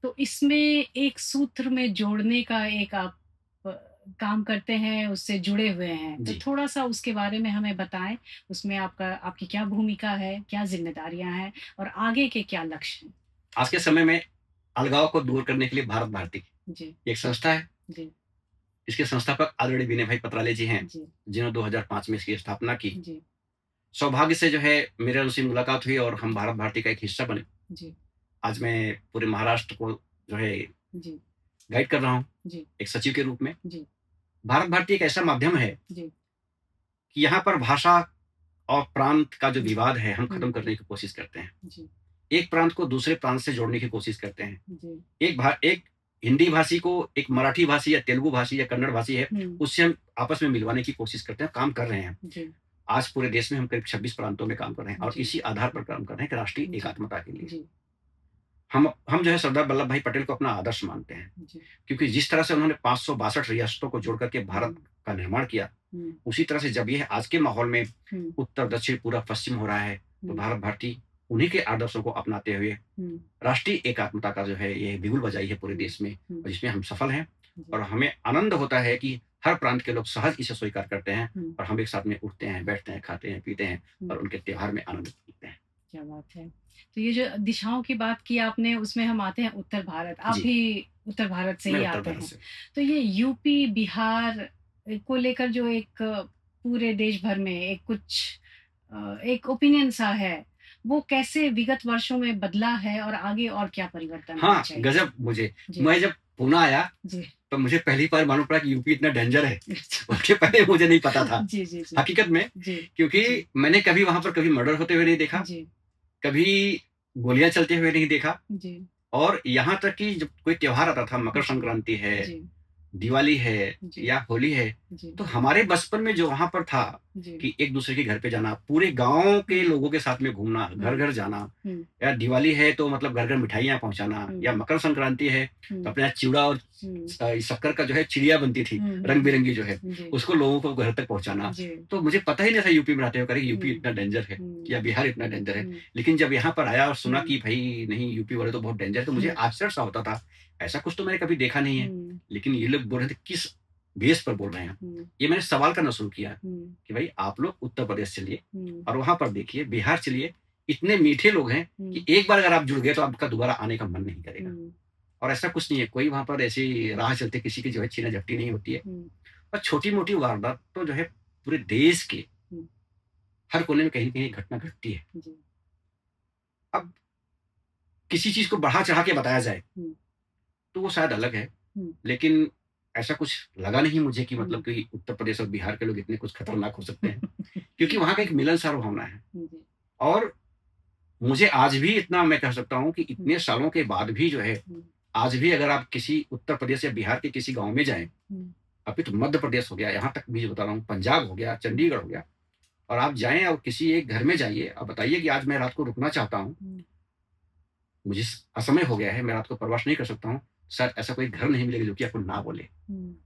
तो इसमें एक सूत्र में जोड़ने का एक आप अ, काम करते हैं, उससे जुड़े हुए हैं। तो जी। थोड़ा-सा उसके बारे में हमें बताएँ? उसमें आपकी क्या भूमिका है? क्या ज़िम्मेदारियाँ हैं? और आगे के क्या लक्ष्य हैं? आज के समय में अलगाव को दूर करने के लिए भारत भारती जी, एक संस्था है। जी, इसके संस्थापक आदरणीय विनय भाई पत्राले जी हैं, जी, जिन्होंने 2005 में इसकी स्थापना की। जी, सौभाग्य से जो है मेरे उनसे मुलाकात हुई और हम भारत भारती का एक हिस्सा बने। जी, आज मैं पूरे महाराष्ट्र को जो है जी, गाइड कर रहा हूँ, जी, एक सचिव के रूप में। जी, भारत भारती एक ऐसा माध्यम है जी, कि यहाँ पर भाषा और प्रांत का जो विवाद है हम खत्म हम्म, करने की कोशिश करते हैं। जी एक प्रांत को दूसरे प्रांत से जोड़ने की कोशिश करते हैं। जी एक हिंदी भाषी को एक मराठी भाषी या तेलुगु भाषी या कन्नड़ भाषी है, उससे हम आपस में मिलवाने की कोशिश करते हैं, काम कर रहे हैं। जी आज पूरे देश में हम करीब 26 प्रांतों में काम कर रहे हैं और जी इसी आधार पर काम कर रहे हैं कि राष्ट्रीय जी एकात्मता के लिए। जी हम जो है सरदार वल्लभ भाई पटेल को अपना आदर्श मानते हैं, जी क्योंकि जिस तरह से उन्होंने 562 रियासतों को जोड़ करके भारत का निर्माण किया, हम्म, उसी तरह से जब ये आज के माहौल में हम्म, उत्तर, दक्षिण, पूरब, पश्चिम हो रहा है, तो हम्म, भारत भारती उन्हीं के आदर्शों को अपनाते हुए हम्म, राष्ट्रीय एकात्मता का जो है ये बिगुल बजाई है पूरे देश में, और जिसमें हम सफल हैं। जी, और हमें आनंद होता है कि हर प्रांत के लोग सहज इसे स्वीकार करते हैं और हम एक साथ में उठते हैं, बैठते हैं, खाते हैं, पीते हैं और उनके त्योहार में आनंद लेते हैं। क्या बात है। तो ये जो दिशाओं की बात की आपने, उसमें हम आते हैं उत्तर भारत। आप जी, भी उत्तर भारत से मैं ही उत्तर आते भारत हैं। से। तो ये यूपी, बिहार को लेकर जो एक पूरे देश भर में एक कुछ एक ओपिनियन सा है, वो कैसे विगत वर्षों में बदला है और आगे और क्या परिवर्तन आना हाँ, चाहिए? गज़ब मुझे। जी, मैं जब पूना आया, जी। तो मुझे पहली बार मालूम पड़ा कि यूपी इतना डेंजर है। अच्छा। उसके पहले मुझे नहीं पता था, जी, जी, जी। हकीकत में, जी, क्योंकि जी, मैंने कभी वहाँ पर कभी मर्डर होते हुए नहीं देखा, जी, कभी गोलियाँ चलते हुए नहीं देखा, जी, और यहाँ तक कि जब कोई त्योहार आता था, मकर जी, संक्रांति है, जी, दिवाली है जी, या होली है, जी, तो हमारे बचपन में जो वहाँ पर था जी। कि एक दूसरे के घर पे जाना, पूरे गाँव के लोगों के साथ में घूमना, घर-घर जाना, हुँ, या दिवाली है तो मतलब घर-घर मिठाइयाँ पहुँचाना, या मकर संक्रांति है तो अपने यहाँ चिवड़ा और शक्कर का जो है चिड़िया बनती थी, रंग-बिरंगी जो है, जी, उसको लोगों को घर तक पहुँचाना। जी, तो मुझे पता ही नहीं था यूपी में रहते हुए, अरे यूपी हुँ, इतना डेंजर है हुँ, या बिहार इतना डेंजर है। हुँ, लेकिन जब यहाँ पर आया और सुना हुँ, कि भई नहीं, यूपी वाले तो बहुत डेंजर है, तो मुझे हुँ, आश्चर्य सा होता था। ऐसा कुछ तो मैंने कभी देखा नहीं है। हुँ, लेकिन ये लोग बोल रहे थे किस बेस पर बोल रहे हैं। हुँ, ये मैंने सवाल करना शुरू किया हुँ, कि भाई आप लोग उत्तर प्रदेश चलिए हुँ, और वहाँ पर देखिए, बिहार चलिए, इतने मीठे लोग हैं कि एक बार अगर आप जुड़ गए तो आपका दोबारा आने का मन नहीं करेगा। हुँ, और ऐसा कुछ नहीं है, कोई वहाँ पर ऐसी राह चलते किसी की जो है छीना-झपटी नहीं होती है। हुँ, और छोटी-मोटी वारदात तो जो है पूरे देश के हुँ, हर कोने में कहीं न कहीं घटना घटती है। जी, अब किसी चीज़ को बढ़ा-चढ़ा के बताया जाए, हुँ, तो वो शायद अलग है। हुँ, लेकिन ऐसा कुछ लगा नहीं मुझे कि मतलब हुँ। कि उत्तर प्रदेश और बिहार के लोग इतने कुछ खतरनाक हो सकते हैं। क्योंकि वहाँ का एक मिलनसार भावना है। जी, और मुझे आज भी इतना मैं कह सकता हूँ कि हुँ, इतने सालों के बाद भी जो है, हुँ, आज भी अगर आप किसी उत्तर प्रदेश या बिहार के किसी गाँव में जाएँ, हुँ, अभी तो मध्य प्रदेश हो गया, यहाँ तक भी जो बता रहा हूँ, पंजाब हो गया, चंडीगढ़ हो गया, और आप जाएँ और किसी एक घर में जाइए और बताइए कि आज मैं रात को रुकना चाहता हूँ, हुँ, मुझे असमय हो गया है, मैं रात को प्रवास नहीं कर सकता हूँ, शायद ऐसा कोई घर नहीं मिलेगा जो कि आपको ना बोले। हुँ,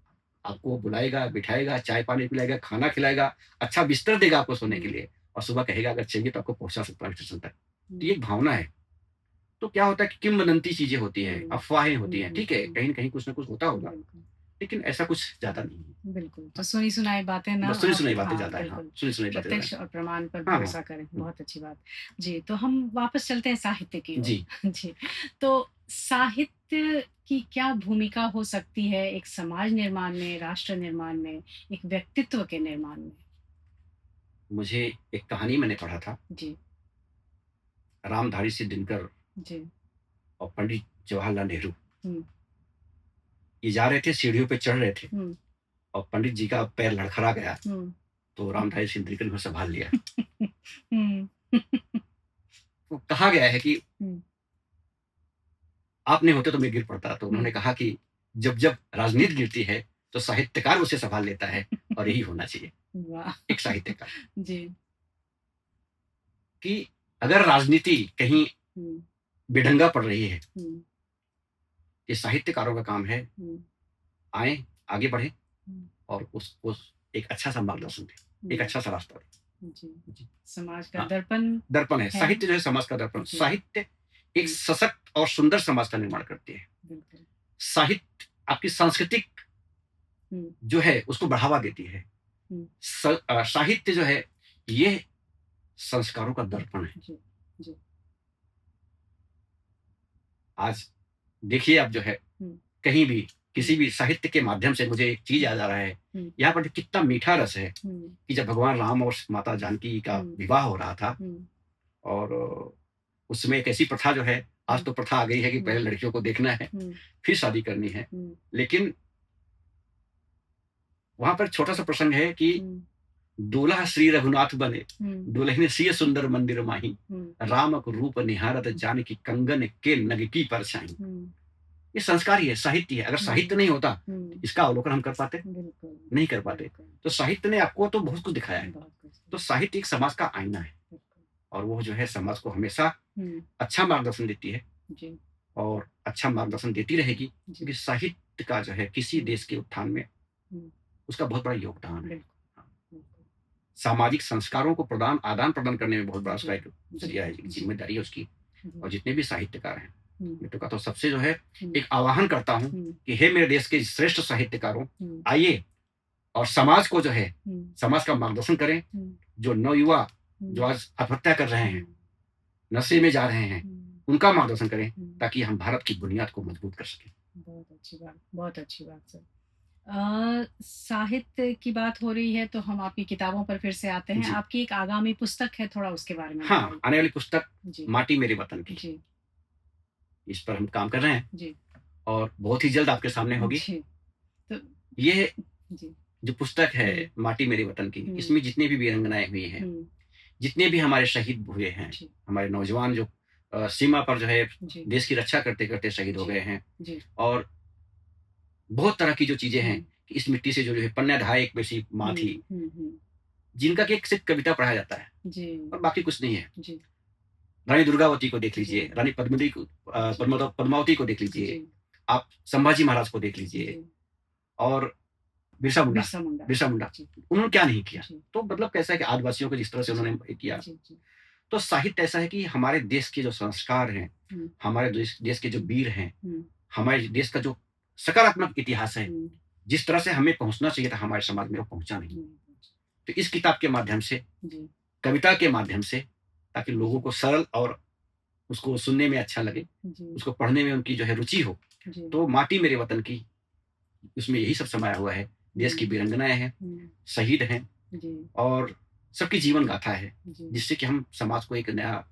आपको वो बुलाएगा, बिठाएगा, चाय-पानी पिलाएगा, खाना खिलाएगा, अच्छा बिस्तर देगा आपको सोने के हुँ, लिए, और सुबह कहेगा अगर चाहिए तो आपको पहुँचा सकता हूँ स्टेशन तक। हुँ, तो ये एक भावना है। तो क्या होता है कि किंवदंती चीज़ें होती हैं, हुँ, अफ़वाहें होती हैं, हुँ, ठीक है, हुँ, कहीं न कहीं कुछ न कुछ होता होगा, बिल्कुल। लेकिन ऐसा कुछ ज़्यादा नहीं है। बिल्कुल, तो सुनी-सुनाई बातें ना बस आप, सुनी-सुनाई बातें हाँ, ज़्यादा है, हाँ, बिल्कुल, सुनी-सुनाई बातें ज़्यादा प्रत्यक्ष है। और प्रमाण पर हाँ, हाँ। भरोसा करें, हुँ, बहुत अच्छी बात। जी, तो हम वापस चलते हैं साहित्य की ओर। जी, जी, तो साहित्य की क्या भूमिका हो सकती है एक समाज निर्माण में, राष्ट्र निर्माण में, एक व्यक्तित्व के निर्माण में? मुझे एक कहानी मैंने पढ़ा था, जी, रामधारी सिंह दिनकर जी, और पंडित जवाहरलाल नेहरू। हुँ, ये जा रहे थे, सीढ़ियों पे चढ़ रहे थे हुँ, और पंडित जी का पैर लड़खड़ा गया, हुँ, तो रामधारी सिंह दिनकर ने उन्हें सँभाल लिया। हुँ, तो कहा गया है कि हुँ, आप नहीं होते तो मैं गिर पड़ता। तो हुँ, उन्होंने कहा कि जब-जब राजनीति गिरती है, तो साहित्यकार उसे सँभाल लेता है, और यही होना चाहिए, वाह! एक साहित्यकार। जी, कि अगर राजनीति कहीं हुँ, बेढंगा पड़ रही है, हुँ, ये साहित्यकारों का काम है, हुँ, आएँ, आगे बढ़ें हुँ, और उसको एक अच्छा-सा मार्गदर्शन दें, एक हुँ, अच्छा-सा रास्ता दें। जी, जी, समाज का हाँ, दर्पण दर्पण है, है। साहित्य जो है समाज का दर्पण। जी, साहित्य एक हुँ, सशक्त और सुंदर समाज का निर्माण करती है। बिल्कुल, साहित्य आपकी सांस्कृतिक हुँ, जो है उसको बढ़ावा देती है। हुँ, साहित्य जो है ये संस्कारों का दर्पण है। जी, जी, आज देखिए आप जो है हुँ, कहीं भी हुँ, किसी भी साहित्य के माध्यम से मुझे एक चीज़ याद आ रहा है, हुँ, यहाँ पर कितना मीठा रस है हुँ, कि जब भगवान राम और माता जानकी का हुँ, विवाह हो रहा था, हुँ, और उसमें एक ऐसी प्रथा जो है, आज हुँ, तो प्रथा आ गई है कि हुँ, पहले लड़कियों को देखना है, हुँ, फिर शादी करनी है। हुँ, लेकिन वहाँ पर छोटा-सा प्रसंग है कि हुँ, दूल्हा श्री रघुनाथ बने, हम्म, दुल्हन सिय सुंदर मंदिर माही, हम्म, रामक रूप निहारत जानकी कंगन के नग की परछाई। हम्म, ये संस्कार ही है, साहित्य है। अगर साहित्य नहीं होता, हम्म, इसका अवलोकन हम कर पाते? बिल्कुल, नहीं कर पाते। बिल्कुल, तो साहित्य ने आपको तो बहुत कुछ दिखाया है। बहुत कुछ, तो साहित्य एक समाज का आईना है, बिल्कुल, और वो जो है समाज को हमेशा हम्म, अच्छा मार्गदर्शन देती है, जी, और अच्छा मार्गदर्शन देती रहेगी, जी, क्योंकि साहित्य का जो है किसी देश के उत्थान में हम्म, उसका बहुत बड़ा योगदान है। बिल्कुल, बिल्कुल, सामाजिक संस्कारों को आदान प्रदान करने में बहुत बड़ा उसका जी, एक जी, जरिया है, एक जी, जिम्मेदारी है उसकी। जी, और जितने भी साहित्यकार हैं, हम्म, मैं तो कहता हूँ सबसे जो है हम्म, एक आह्वान करता हूँ हम्म, कि हे मेरे देश के श्रेष्ठ साहित्यकारों, हम्म, आइए और समाज को जो है, हम्म, समाज का मार्गदर्शन करें। हम्म, जो नवयुवा जो हम्म, आज आत्महत्या कर रहे हैं, हम्म, नशे में जा रहे हैं, हम्म, उनका मार्गदर्शन करें, हम्म, ताकि हम भारत की बुनियाद को मजबूत कर सकें। बहुत अच्छी बात, बहुत अच्छी बात सर। साहित्य की बात हो रही है तो हम आपकी किताबों पर फिर से आते हैं। जी। आपकी एक आगामी पुस्तक है, थोड़ा उसके बारे में हाँ, बताइए। आने वाली पुस्तक जी, माटी मेरे वतन की, जी, इस पर हम काम कर रहे हैं, जी, और बहुत ही जल्द आपके सामने होगी। जी, तो ये जी, जो पुस्तक है हुँ, माटी मेरे वतन की, हुँ, इसमें जितनी भी वीरांगनाएँ हुई हैं, हुँ, जितने भी हमारे शहीद हुए हैं, जी, हमारे नौजवान जो सीमा पर जो है जी, देश की रक्षा करते-करते शहीद हो जी, गए हैं, जी, और बहुत तरह की जो चीज़ें हैं, हुँ, कि इस मिट्टी से जो है पन्ना ढाई एक वैसी माँ हुँ, थी, हुँ, हुँ, जिनका कि एक सिर्फ़ कविता पढ़ा जाता है, जी, और बाकी कुछ नहीं है। जी, रानी दुर्गावती को देख जी, लीजिए, रानी पद्मिनी को जी, पद्मावती को देख लीजिए, जी, आप संभाजी महाराज को देख लीजिए, जी, और बिरसा मुंडा, बिरसा मुंडा, बिरसा मुंडा, जी, उन्होंने क्या नहीं किया? जी, तो मतलब कैसा है कि आदिवासियों को जिस तरह से जी, उन्होंने ये किया, जी, जी, तो साहित्य ऐसा है कि हमारे देश के जो संस्कार हैं, हुँ, हमारे देश देश के जो वीर हैं, हुँ, हमारे देश का जो सकारात्मक इतिहास है, हुँ, जिस तरह से हमें पहुँचना चाहिए था हमारे समाज में, वो पहुँचा नहीं। हुँ, तो इस किताब के माध्यम से, जी, कविता के माध्यम से, ताकि लोगों को सरल और उसको सुनने में अच्छा लगे, जी, उसको पढ़ने में उनकी जो है रुचि हो, जी, तो माटी मेरे वतन की, उसमें यही सब समाया हुआ है। देश की हुँ, वीरांगनाएँ हैं, हुँ, शहीद हैं, जी, और सबकी जीवन गाथा है, जी। जिससे कि हम समाज को एक नया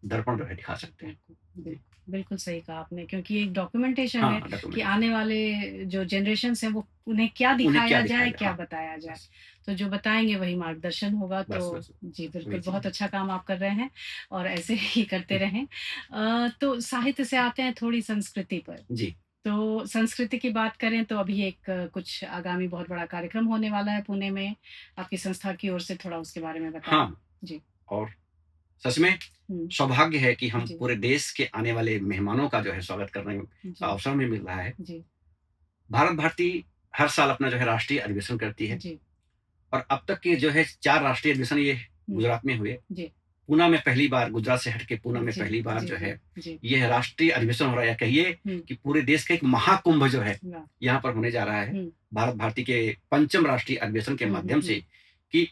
दर्पण जो है दिखा सकते हैं। बिल्कुल, जी। बिल्कुल सही कहा आपने, क्योंकि एक डॉक्यूमेंटेशन है हाँ, कि डॉक्यूमेंट आने वाले जो जनरेशंस हैं वो उन्हें क्या उन्हें क्या दिखाया दिखाया जाए, जाए। क्या हाँ, बताया जाए। बस, तो जो बताएँगे वही मार्गदर्शन होगा। तो बस, बस, जी, वही बिल्कुल चीज़ बहुत है। अच्छा काम आप कर रहे हैं और ऐसे ही करते रहें। तो साहित्य से आते हैं थोड़ी संस्कृति पर। जी, तो संस्कृति की बात करें तो अभी एक कुछ आगामी बहुत बड़ा कार्यक्रम होने वाला है पुणे में, आपकी संस्था की ओर से, थोड़ा उसके बारे में बताएँ? हाँ, जी। और सच में हुँ, सौभाग्य है कि हम जी, पूरे देश के आने वाले मेहमानों का जो है स्वागत करने का जी, अवसर हमें मिल रहा है। जी, भारत भारती हर साल अपना जो है राष्ट्रीय अधिवेशन करती है, जी। और अब तक के जो है 4 राष्ट्रीय अधिवेशन ये हुँ, गुजरात में हुए। जी। पूना में पहली बार, गुजरात से हट के पूना में जी, पहली बार जी, जो जी, है, जी। ये राष्ट्रीय अधिवेशन हो रहा है, या कहिए हुँ, कि पूरे देश का एक महाकुंभ जो है, वाह! यहाँ पर होने जा रहा है। हुँ, भारत भारती के 5म राष्ट्रीय अधिवेशन के हुँ, हुँ, माध्यम से, हुँ, कि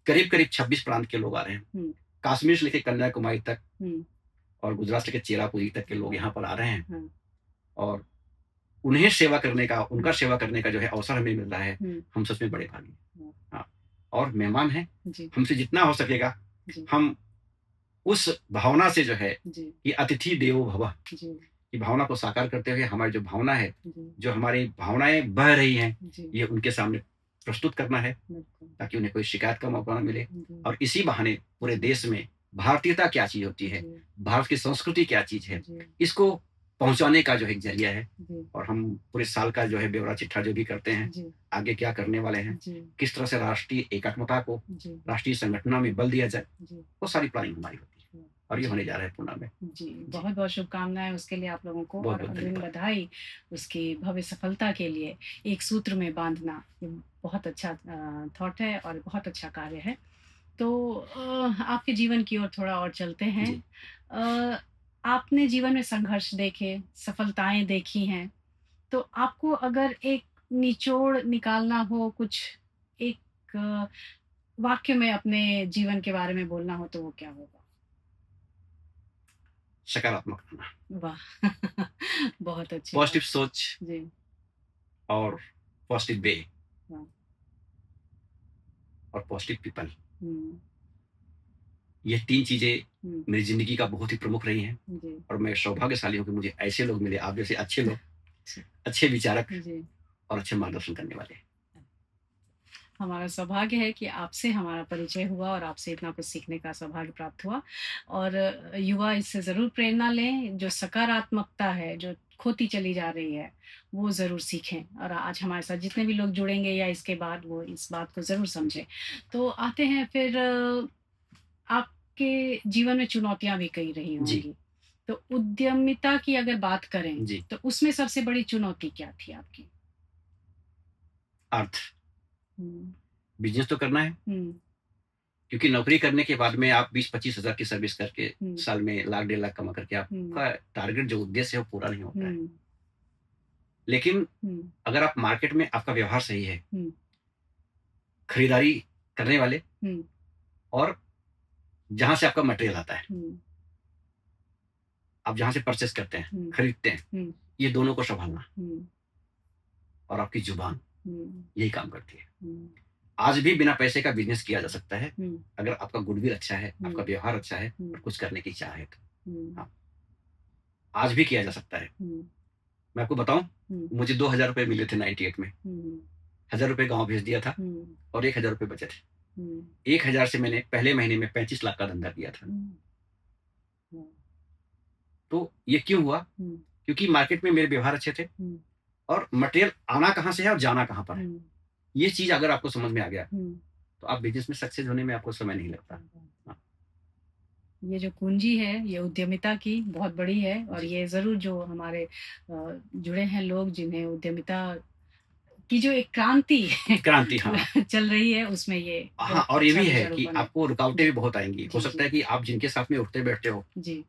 करीब-करीब 26 प्रांत के लोग आ रहे हैं। हुँ, कश्मीर से लेके कन्याकुमारी तक, हुँ, और गुजरात से लेके चेरापूंजी तक के लोग वाह! यहाँ पर आ रहे हैं, हाँ, और उन्हें सेवा करने का, हुँ, उनका सेवा करने का जो है अवसर हमें मिल रहा है। हुँ, हम सच में बड़े भागी हैं। वाह! हाँ, और मेहमान हैं, जी, हमसे जितना हो सकेगा, जी, हम उस भावना से जो है, जी, कि अतिथि देवो भव, जी, की भावना को साकार करते हुए, हमारी जो भावना है, जी, जो हमारी भावनाएँ बह रही हैं, जी, ये उनके सामने प्रस्तुत करना है, बिल्कुल। ताकि उन्हें कोई शिकायत का मौका ना मिले, जी, और इसी बहाने पूरे जी, देश में भारतीयता क्या चीज़ होती है, जी, भारत की संस्कृति क्या चीज़ है, जी, इसको पहुँचाने का जो एक ज़रिया है। जी, और हम पूरे साल का जो है ब्यौरा-चिट्ठा जो भी करते हैं, जी, आगे क्या करने वाले हैं, जी, किस तरह से राष्ट्रीय एकात्मता को, जी, राष्ट्रीय संगठनों में बल दिया जाए, जी, वो सारी प्लानिंग हमारी होती है, और ये जी। होने जा रहा है पूना में। जी, जी, बहुत-बहुत शुभकामनाएँ उसके लिए आप लोगों को और बहुत-बहुत अग्रिम धन्यवाद। बधाई उसकी भव्य सफलता के लिए। एक सूत्र में बाँधना, ये बहुत अच्छा थॉट है और बहुत अच्छा कार्य है। तो आपके जीवन की ओर थोड़ा और चलते हैं। जी, अ, आपने जीवन में संघर्ष देखे, सफलताएँ देखी हैं, तो आपको अगर एक निचोड़ निकालना हो, कुछ एक वाक्य में अपने जीवन के बारे में बोलना हो, तो वो क्या होगा? सकारात्मक रहना, वाह! बहुत अच्छी पॉज़िटिव बात। सोच, जी, और पॉज़िटिव वे, हाँ, और पॉज़िटिव पीपल, हुँ, ये 3 चीज़ें हुँ, मेरी ज़िंदगी का बहुत ही प्रमुख रही हैं, जी, और मैं सौभाग्यशाली हूँ कि मुझे ऐसे लोग मिले, आप जैसे अच्छे लोग, जी, अच्छे विचारक, जी। और अच्छे मार्गदर्शन करने वाले। हमारा सौभाग्य है कि आपसे हमारा परिचय हुआ और आपसे इतना कुछ सीखने का सौभाग्य प्राप्त हुआ। और युवा इससे ज़रूर प्रेरणा लें, जो सकारात्मकता है, जो खोती चली जा रही है, वो ज़रूर सीखें और आज हमारे साथ जितने भी लोग जुड़ेंगे या इसके बाद वो इस बात को ज़रूर समझें। तो आते हैं फिर आपके जीवन में चुनौतियाँ भी कई रही जी, होंगी। तो उद्यमिता की अगर बात करें, जी। तो उसमें सबसे बड़ी चुनौती क्या थी आपकी? अर्थ, हुँ, बिज़नेस तो करना है, हुँ, क्योंकि नौकरी करने के बाद में आप 20-25 हज़ार की सर्विस करके हुँ, साल में लाख, डेढ़ लाख कमा करके हुँ, आपका टारगेट जो उद्देश्य है वो पूरा नहीं होता है। हुँ, लेकिन हुँ, अगर आप मार्केट में आपका व्यवहार सही है, हुँ, खरीदारी करने वाले हुँ, और जहाँ से आपका मटेरियल आता है, हुँ, आप जहाँ से परचेज़ करते हैं, हुँ, खरीदते हैं, हुँ, ये दोनों को सँभालना हुँ, और आपकी ज़ुबान हुँ, यही काम करती है। हुँ, आज भी बिना पैसे का बिज़नेस किया जा सकता है, हुँ, अगर आपका गुडविल अच्छा है, हुँ, आपका व्यवहार अच्छा है हुँ, और कुछ करने की चाह है तो। हुँ, हाँ, आज भी किया जा सकता है। हुँ, मैं आपको बताऊँ, हुँ, मुझे ₹2000 मिले थे 98 में, हुँ, ₹1000 गाँव भेज दिया था हुँ, और ₹1000 बचे थे। हुँ, 1000 से मैंने पहले महीने में 35 लाख का धंधा किया था। हुँ, हुँ, तो ये क्यों हुआ? हुँ, क्योंकि मार्केट में मेरे व्यवहार अच्छे थे हुँ, और मटेरियल आना कहाँ से है और जाना कहाँ पर है। हुँ, ये चीज़ अगर आपको समझ में आ गया, हुँ, तो आप बिज़नेस में सक्सेस होने में आपको समय नहीं लगता। हाँ, ये जो पूँजी है, ये उद्यमिता की बहुत बड़ी है और जी, ये ज़रूर जो हमारे जुड़े हैं लोग जिन्हें उद्यमिता की जो एक क्रांति क्रांति हाँ। चल रही है, उसमें ये हाँ, बहुत और ये अच्छा भी है ज़रूर कि बने। आपको रुकावटें भी जी, बहुत आएँगी। हो जी, सकता जी, है कि आप जिनके साथ में उठते-बैठते हो, जी,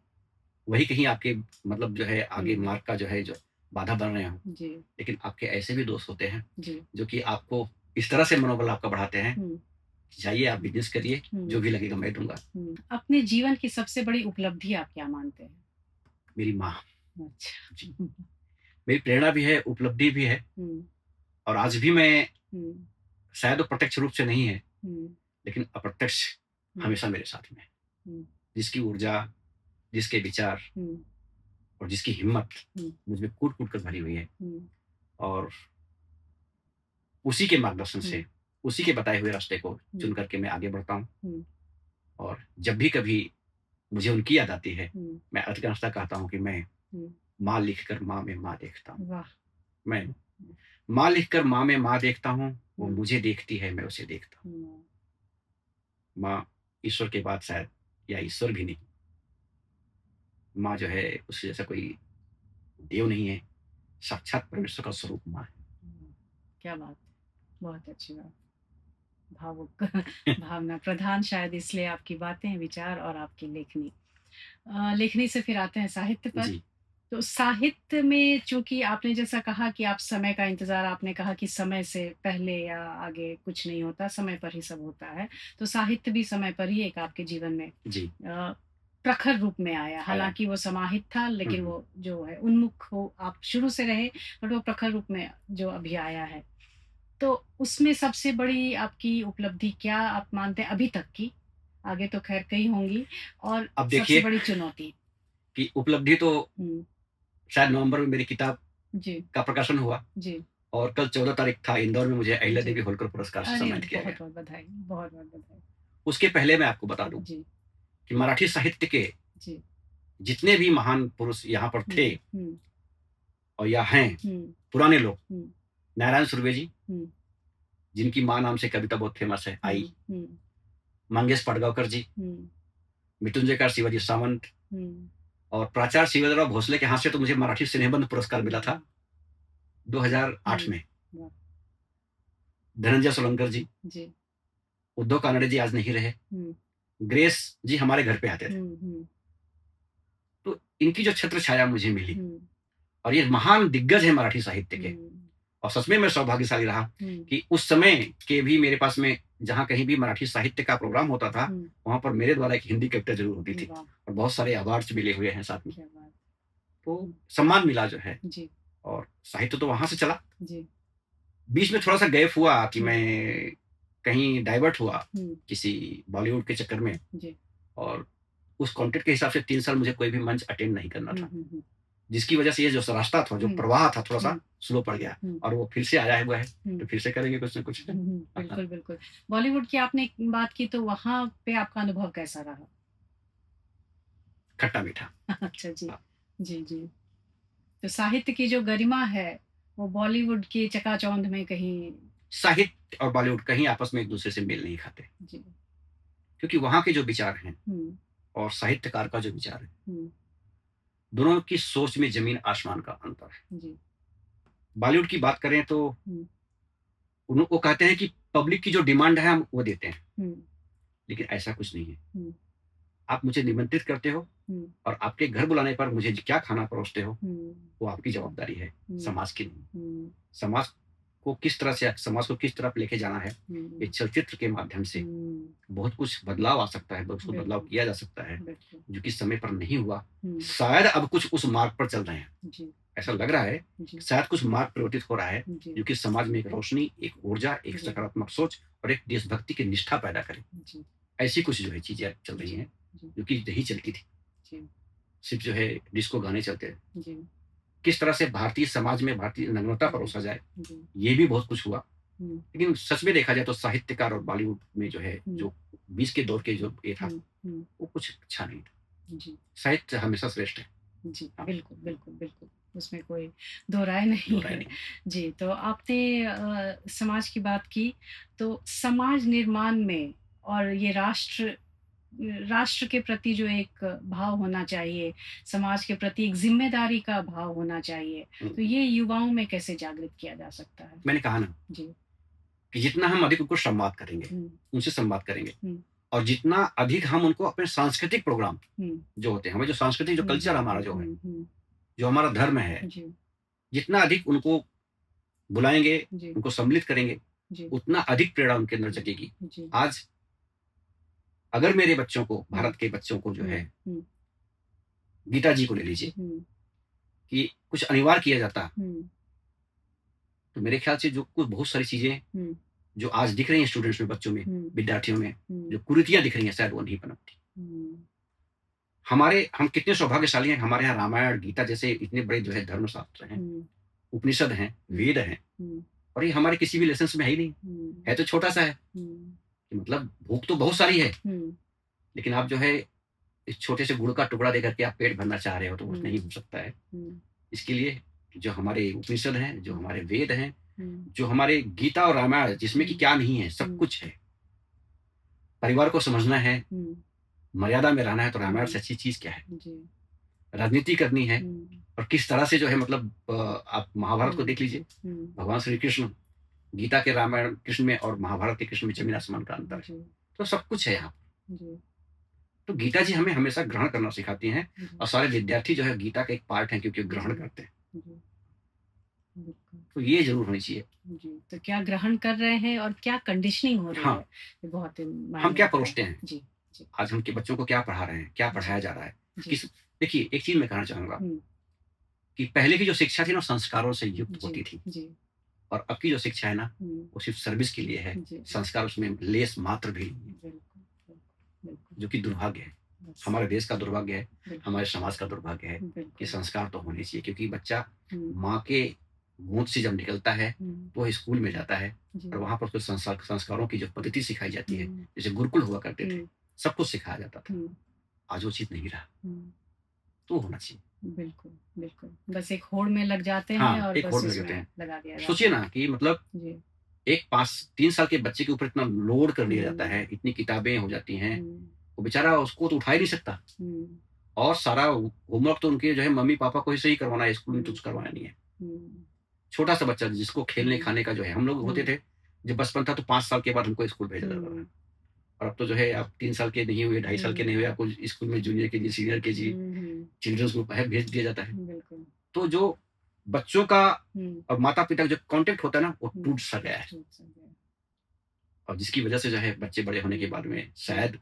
वही कहीं आपके मतलब जो है आगे हुँ, मार्ग का जो है जो बाधा बन रहे हों। जी, लेकिन आपके ऐसे भी दोस्त होते हैं, जी, जो कि आपको इस तरह से मनोबल आपका बढ़ाते हैं, हुँ, कि जाइए आप बिज़नेस करिए, हुँ, जो भी लगेगा मैं दूँगा। हुँ। अपने जीवन की सबसे बड़ी उपलब्धि आप क्या मानते हैं? मेरी माँ, जी, अच्छा। मेरी प्रेरणा भी है, उपलब्धि भी है हुँ, और आज भी मैं हुँ, शायद वो प्रत्यक्ष रूप से नहीं है, हुँ, लेकिन अप्रत्यक्ष हुँ, हमेशा मेरे साथ में है। हुँ, जिसकी ऊर्जा, जिसके विचार हुँ, और जिसकी हिम्मत हुँ, मुझ में कूट-कूट कर भरी हुई है हुँ, और उसी के मार्गदर्शन हुँ, से, उसी के बताए हुए रास्ते को हुँ, चुन कर के मैं आगे बढ़ता हूँ हुँ, और जब भी कभी मुझे उनकी याद आती है, हुँ, मैं अधिकांशतः कहता हूँ कि मैं हुँ। माँ लिखकर माँ में माँ देखता हूँ। वाह! मैं माँ लिखकर माँ में माँ देखता हूँ, वो हुँ, मुझे देखती है, मैं उसे देखता हूँ। हुँ, माँ ईश्वर के बाद शायद या ईश्वर भी नहीं, माँ जो है उससे जैसा कोई देव नहीं है, साक्षात परमेश्वर का स्वरूप माँ हुँ। क्या बात है! बहुत अच्छी बात। भावुक है। भावना प्रधान शायद इसलिए आपकी बातें, विचार और आपकी लेखनी। लेखनी से फिर आते हैं साहित्य पर। जी, तो साहित्य में चूँकि आपने जैसा कहा कि आप समय का इंतज़ार आपने कहा कि समय से पहले या आगे कुछ नहीं होता, समय पर ही सब होता है। तो साहित्य भी समय पर ही एक आपके जीवन में जी, प्रखर रूप में आया। आया। हालाँकि वो समाहित था हुँ, लेकिन हुँ। वो जो है उन्मुख हो आप शुरू से रहे बट वो प्रखर रूप में जो अभी आया है। तो उसमें सबसे बड़ी आपकी उपलब्धि क्या आप मानते हैं अभी तक की? आगे तो ख़ैर कई होंगी और अब सबसे देखिए बड़ी चुनौती? कि उपलब्धि तो हुँ, शायद नवंबर में मेरी किताब जी, का प्रकाशन हुआ जी, और कल 14 तारीख था इंदौर में मुझे अहिल्या जी। देवी होल्कर पुरस्कार से अरे! सम्मानित किया गया। बहुत-बहुत बधाई, बहुत-बहुत बधाई। उसके पहले मैं आपको बता दूँ जी, कि मराठी साहित्य के जी। जितने भी महान पुरुष यहाँ पर थे हुँ, हुँ, और या हैं, हुँ, पुराने लोग, हुँ, नारायण सुर्वे जी, हुँ, जिनकी माँ नाम से कविता बहुत फेमस है, आई, हुँ, हुँ, मंगेश पाडगांवकर जी, हुँ, मृत्युंजयकार शिवाजी सावंत हुँ, और प्राचार्य शिवेंद्रराव भोसले के हाथ से तो मुझे मराठी स्नेहबंध पुरस्कार मिला था वाह! 2008 हुँ, में। वाह! धनंजय सोलंकर जी, जी, उद्धव कानड़े जी आज नहीं रहे, हुँ, ग्रेस जी हमारे घर पे आते थे। हुँ, हुँ, तो इनकी जो छत्र छाया मुझे मिली हुँ, और ये महान दिग्गज हैं मराठी साहित्य के हुँ, और सच में मैं सौभाग्यशाली रहा हुँ, कि उस समय के भी मेरे पास में जहाँ कहीं भी मराठी साहित्य का प्रोग्राम होता था, हुँ, वहाँ पर मेरे द्वारा एक हिंदी कविता ज़रूर होती थी वाह! और बहुत सारे अवार्ड्स मिले हुए हैं साथ में। क्या बात! तो हुँ, सम्मान मिला जो है जी, और साहित्य तो वहाँ से चला। जी, बीच में थोड़ा-सा गैप हुआ कि हुँ, मैं कहीं डाइवर्ट हुआ हुँ, किसी बॉलीवुड के चक्कर में जी, और उस कॉन्टेंट के हिसाब से 3 साल मुझे कोई भी मंच अटेंड नहीं करना हुँ, था। हुँ, हुँ, जिसकी वजह से ये जो रास्ता था, जो हुँ, प्रवाह था थोड़ा-सा हुँ, स्लो पड़ गया हुँ। और वो फिर से आया हुआ है, हुँ। तो फिर से करेंगे कुछ ना कुछ। बिल्कुल, बिल्कुल। बॉलीवुड की आपने एक बात की तो वहाँ पे आपका अनुभव कैसा रहा? खट्टा-मीठा। अच्छा जी। हाँ, जी, जी। तो साहित्य की जो गरिमा है, वो बॉलीवुड की चकाचौंध में कहीं साहित्य और बॉलीवुड कहीं आपस में एक-दूसरे से मेल नहीं खाते, जी। क्योंकि वहाँ के जो विचार हैं हुँ, और साहित्यकार का जो विचार है, हुँ, दोनों की सोच में ज़मीन-आसमान का अंतर है। जी। बॉलीवुड की बात करें तो हुँ, वो कहते हैं कि पब्लिक की जो डिमांड है हम वो देते हैं, हुँ, लेकिन ऐसा कुछ नहीं है। हुँ, आप मुझे निमंत्रित करते हो हुँ, और आपके घर बुलाने पर मुझे क्या खाना परोसते हो, हुँ, वो आपकी जवाबदारी है, हुँ, समाज की नहीं। हुँ, समाज को किस तरफ लेके जाना है, ये हुँ, चलचित्र के माध्यम से हुँ, बहुत कुछ बदलाव आ सकता है, उसको बदलाव बिल्कुल, किया जा सकता है, बिल्कुल। जो कि समय पर नहीं हुआ। हुँ, शायद अब कुछ उस मार्ग पर चल रहे हैं, जी, ऐसा लग रहा है, जी, शायद कुछ मार्ग परिवर्तित हो रहा है, जी, जो कि समाज में एक रोशनी, एक ऊर्जा, एक जी, सकारात्मक सोच और एक देशभक्ति की निष्ठा पैदा करे। जी, ऐसी कुछ जो है चीज़ें अब चल रही जी, हैं, जी, जो कि नहीं चलती थी। जी, सिर्फ़ जो है डिस्को गाने चलते हैं। जी, किस तरह से भारतीय समाज में भारतीय नग्नता जी, परोसा जाए, जी, ये भी बहुत कुछ हुआ। हुँ, लेकिन सच में देखा जाए तो साहित्यकार और बॉलीवुड में जो है, हुँ, जो बीच के दौर के जो ये था, हुँ, हुँ, वो कुछ अच्छा नहीं था। जी। साहित्य हमेशा श्रेष्ठ है। जी, हाँ, बिल्कुल, बिल्कुल, बिल्कुल, उसमें कोई दो राय नहीं दो राय है। नहीं। जी, तो आपने समाज की बात की, तो समाज निर्माण में और ये राष्ट्र के प्रति जो एक भाव होना चाहिए, समाज के प्रति एक ज़िम्मेदारी का भाव होना चाहिए, हुँ, तो ये युवाओं में कैसे जागृत किया जा सकता है? मैंने कहा ना जी, कि जितना हम अधिक उनको संवाद करेंगे, हुँ, उनसे संवाद करेंगे हुँ, और जितना अधिक हम उनको अपने सांस्कृतिक प्रोग्राम हुँ, जो होते हैं, हमारे जो सांस्कृतिक जो हुँ, कल्चर हुँ, हमारा हुँ, जो है, हुँ, हुँ, जो हमारा धर्म है, जी, जितना अधिक उनको बुलाएँगे, जी, उनको सम्मिलित करेंगे, जी, उतना अधिक प्रेरणा उनके अंदर जगेगी। जी, आज अगर मेरे बच्चों को, हुँ, भारत के बच्चों को जो हुँ, है, हुँ, गीता जी को ले लीजिए हुँ, कि कुछ अनिवार्य किया जाता, हुँ, तो मेरे ख्याल से जो कुछ बहुत सारी चीज़ें हुँ, जो आज दिख रही हैं स्टूडेंट्स में, बच्चों में, हुँ, विद्यार्थियों में, हुँ, जो कुरीतियाँ दिख रही हैं, शायद वो नहीं पनपती। हुँ, हम कितने सौभाग्यशाली हैं, हमारे यहाँ रामायण, गीता जैसे इतने बड़े जो है धर्मशास्त्र हैं, हुँ, उपनिषद हैं, हुँ, वेद हैं हुँ, और ये हमारे किसी भी लेसन्स में है ही नहीं। हुँ, है तो छोटा-सा है, हुँ, कि मतलब भूख तो बहुत सारी है, हुँ, लेकिन आप जो है इस छोटे से गुड़ का टुकड़ा देकर के आप पेट भरना चाह रहे हो, तो वो हुँ, नहीं हो सकता है। हुँ, इसके लिए जो हमारे उपनिषद हैं, जो हमारे वेद हैं, हुँ, जो हमारे गीता और रामायण जिसमें कि हुँ, क्या नहीं है, सब हुँ, कुछ है। परिवार को समझना है, हुँ, मर्यादा में रहना है, तो रामायण से हुँ, अच्छी चीज़ क्या है? जी, राजनीति करनी है हुँ, और किस तरह से जो है मतलब आप महाभारत को हुँ, देख लीजिए, हुँ, भगवान श्री कृष्ण, गीता के रामायण कृष्ण में और महाभारत के कृष्ण में ज़मीन आसमान का अंतर है। जी, तो सब कुछ है यहाँ। जी, तो गीता जी हमें हमेशा ग्रहण करना सिखाती हैं जी, और सारे विद्यार्थी जो है गीता का एक पार्ट हैं क्योंकि वो जी, ग्रहण करते हैं। जी, बिल्कुल, तो ये ज़रूर होनी चाहिए। जी, तो क्या ग्रहण कर रहे हैं और क्या कंडीशनिंग हो रही है? हाँ, ये बहुत ही हम मायने क्या रखता है। परोसते हैं? जी, जी, आज हम के बच्चों को क्या पढ़ा रहे हैं? क्या जी, पढ़ाया जा रहा है? जी, किस देखिए, एक चीज़ मैं कहना चाहूँगा हुँ, कि पहले की जो शिक्षा थी ना, संस्कारों से युक्त जी, होती थी जी, और अब की जो शिक्षा है ना, हुँ, वो सिर्फ़ सर्विस के लिए है। जी, संस्कार उसमें लेस मात्र भी नहीं है, बिल्कुल, बिल्कुल, बिल्कुल, जो कि दुर्भाग्य है। बस, हमारे देश का दुर्भाग्य है, बिल्कुल, हमारे समाज का दुर्भाग्य है कि बिल्कुल, संस्कार तो होने चाहिए क्योंकि बच्चा हुँ, माँ के गोद से जब निकलता है, हुँ, तो वो स्कूल में जाता है जी, और वहाँ पर उसको संस्कारों की जो पद्धति सिखाई जाती है, हुँ, जैसे गुरुकुल हुआ करते थे, हुँ, सब कुछ सिखाया जाता था। हुँ, आज वो चीज़ नहीं रहा, हुँ। तो होना चाहिए। बिल्कुल, बिल्कुल। बस एक होड़ में लग जाते हैं हाँ, और एक होड़ बस में लग जाते उसमें हैं। लगा दिया जाता सोचिए है। ना कि मतलब जी। एक 5 3 साल के बच्चे के ऊपर इतना लोड कर दिया जाता हुँ, है, इतनी किताबें हो जाती हैं, हुँ, वो बेचारा उसको तो उठा ही नहीं सकता हुँ, और सारा होमवर्क तो उनके जो है मम्मी-पापा को ही से ही करवाना है, स्कूल में तो हुँ, कुछ करवाना नहीं है। हुँ, छोटा-सा बच्चा जिसको हुँ, खेलने-खाने का जो है हम लोग होते हुँ, थे, जब बचपन था तो 5 साल के बाद हमको स्कूल भेजा जाता था हुँ, और अब तो जो है आप 3 साल के नहीं हुए, ढाई साल के नहीं हुए, हुँ, आपको स्कूल में जूनियर केजी, सीनियर केजी, हुँ, हुँ, चिल्ड्रन्स ग्रुप है भेज दिया जाता है। बिल्कुल। तो जो बच्चों का हुँ, और माता-पिता का जो कॉन्टैक्ट होता है ना, वो हुँ, टूट-सा गया है ठीक समझा। और जिसकी वजह से जो है बच्चे बड़े होने के हुँ, बाद में हुँ, शायद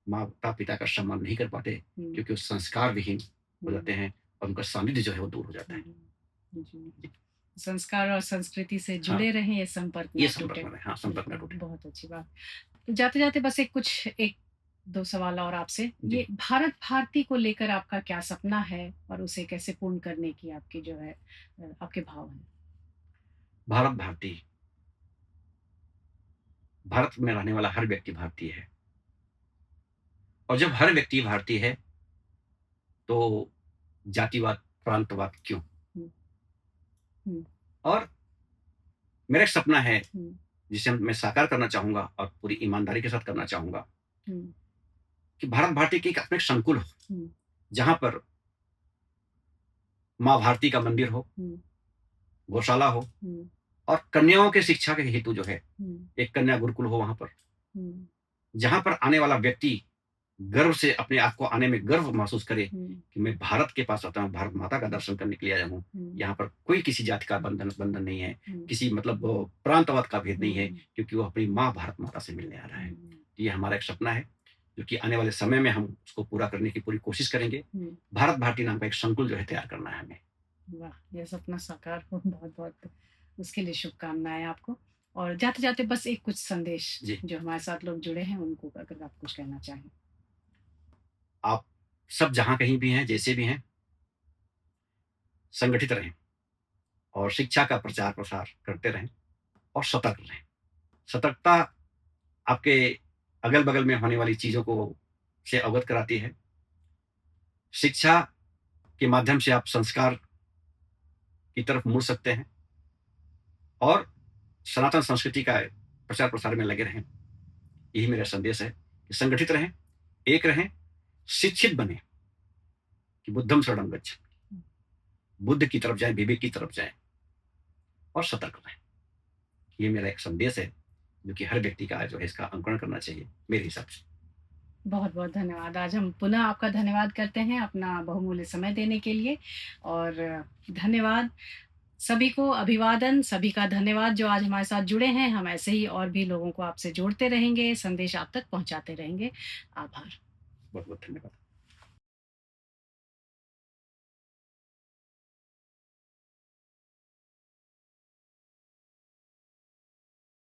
माता-पिता का सम्मान नहीं कर पाते हुँ, क्योंकि वो संस्कार विहीन हो हुँ, जाते हैं और उनका सानिध्य जो है वो दूर हो जाता है। हुँ, जी। संस्कार और संस्कृति से हाँ, जुड़े रहें, ये संपर्क ये ना संपर्क टूटे। में रहे, हाँ, संपर्क ना बिल्कुल, टूटे। बहुत अच्छी बात। जाते-जाते बस एक कुछ 1-2 सवाल और आपसे। जी, ये भारत भारती को लेकर आपका क्या सपना है और उसे कैसे पूर्ण करने की आपकी जो है आपके भाव हैं? भारत भारतीय, भारत में रहने वाला हर व्यक्ति भारतीय है। और जब हर व्यक्ति भारतीय है, तो जातिवाद, प्रांतवाद क्यों? हुँ, हुँ, और मेरा एक सपना है, हुँ, जिसे मैं साकार करना चाहूँगा और पूरी ईमानदारी के साथ करना चाहूँगा, हुँ, कि भारत भारती की एक अपना एक संकुल हो, हुँ, जहाँ पर माँ भारती का मंदिर हो, हुँ, गौशाला हो हुँ, और कन्याओं के शिक्षा के हेतु जो है, हुँ, एक कन्या गुरुकुल हो वहाँ पर, हुँ, जहाँ पर आने वाला व्यक्ति गर्व से अपने आप को आने में गर्व महसूस करे हुँ, कि मैं भारत के पास आता हूँ, भारत माता का दर्शन करने के लिए आया हूँ। हुँ, यहाँ पर कोई किसी जाति का बंधन नहीं है, हुँ, किसी मतलब प्रांतवाद का भेद नहीं है, हुँ, क्योंकि वो अपनी माँ भारत माता से मिलने आ रहा है। हुँ, ये हमारा एक सपना है, जो कि आने वाले समय में हम उसको पूरा करने की पूरी कोशिश करेंगे। हुँ। भारत भारती नाम का एक संकुल जो है तैयार करना है हमें। वाह! ये सपना साकार हो बहुत-बहुत उसके लिए शुभकामनाएँ आपको। और जाते-जाते बस एक कुछ संदेश जी, जो हमारे साथ लोग जुड़े हैं उनको अगर आप कुछ कहना चाहें? आप सब जहाँ कहीं भी हैं, जैसे भी हैं, संगठित रहें और शिक्षा का प्रचार-प्रसार करते रहें और सतर्क रहें। सतर्कता आपके अगल-बगल में होने वाली चीज़ों को से अवगत कराती है। शिक्षा के माध्यम से आप संस्कार की तरफ मुड़ सकते हैं और सनातन संस्कृति का प्रचार-प्रसार में लगे रहें। यही मेरा संदेश है कि संगठित रहें, एक रहें, शिक्षित बनें कि बुद्धं शरणं गच्छामि। बुद्ध की तरफ जाएँ, विवेक की तरफ जाएँ और सतर्क रहें। ये मेरा एक संदेश है, जो कि हर व्यक्ति का जो है इसका अनुकरण करना चाहिए, मेरे हिसाब से। बहुत-बहुत धन्यवाद। आज हम पुनः आपका धन्यवाद करते हैं अपना बहुमूल्य समय देने के लिए और धन्यवाद। सभी को अभिवादन, सभी का धन्यवाद जो आज हमारे साथ जुड़े हैं। हम ऐसे ही और भी लोगों को आपसे जोड़ते रहेंगे, संदेश आप तक पहुँचाते रहेंगे। आभार। बहुत-बहुत धन्यवाद।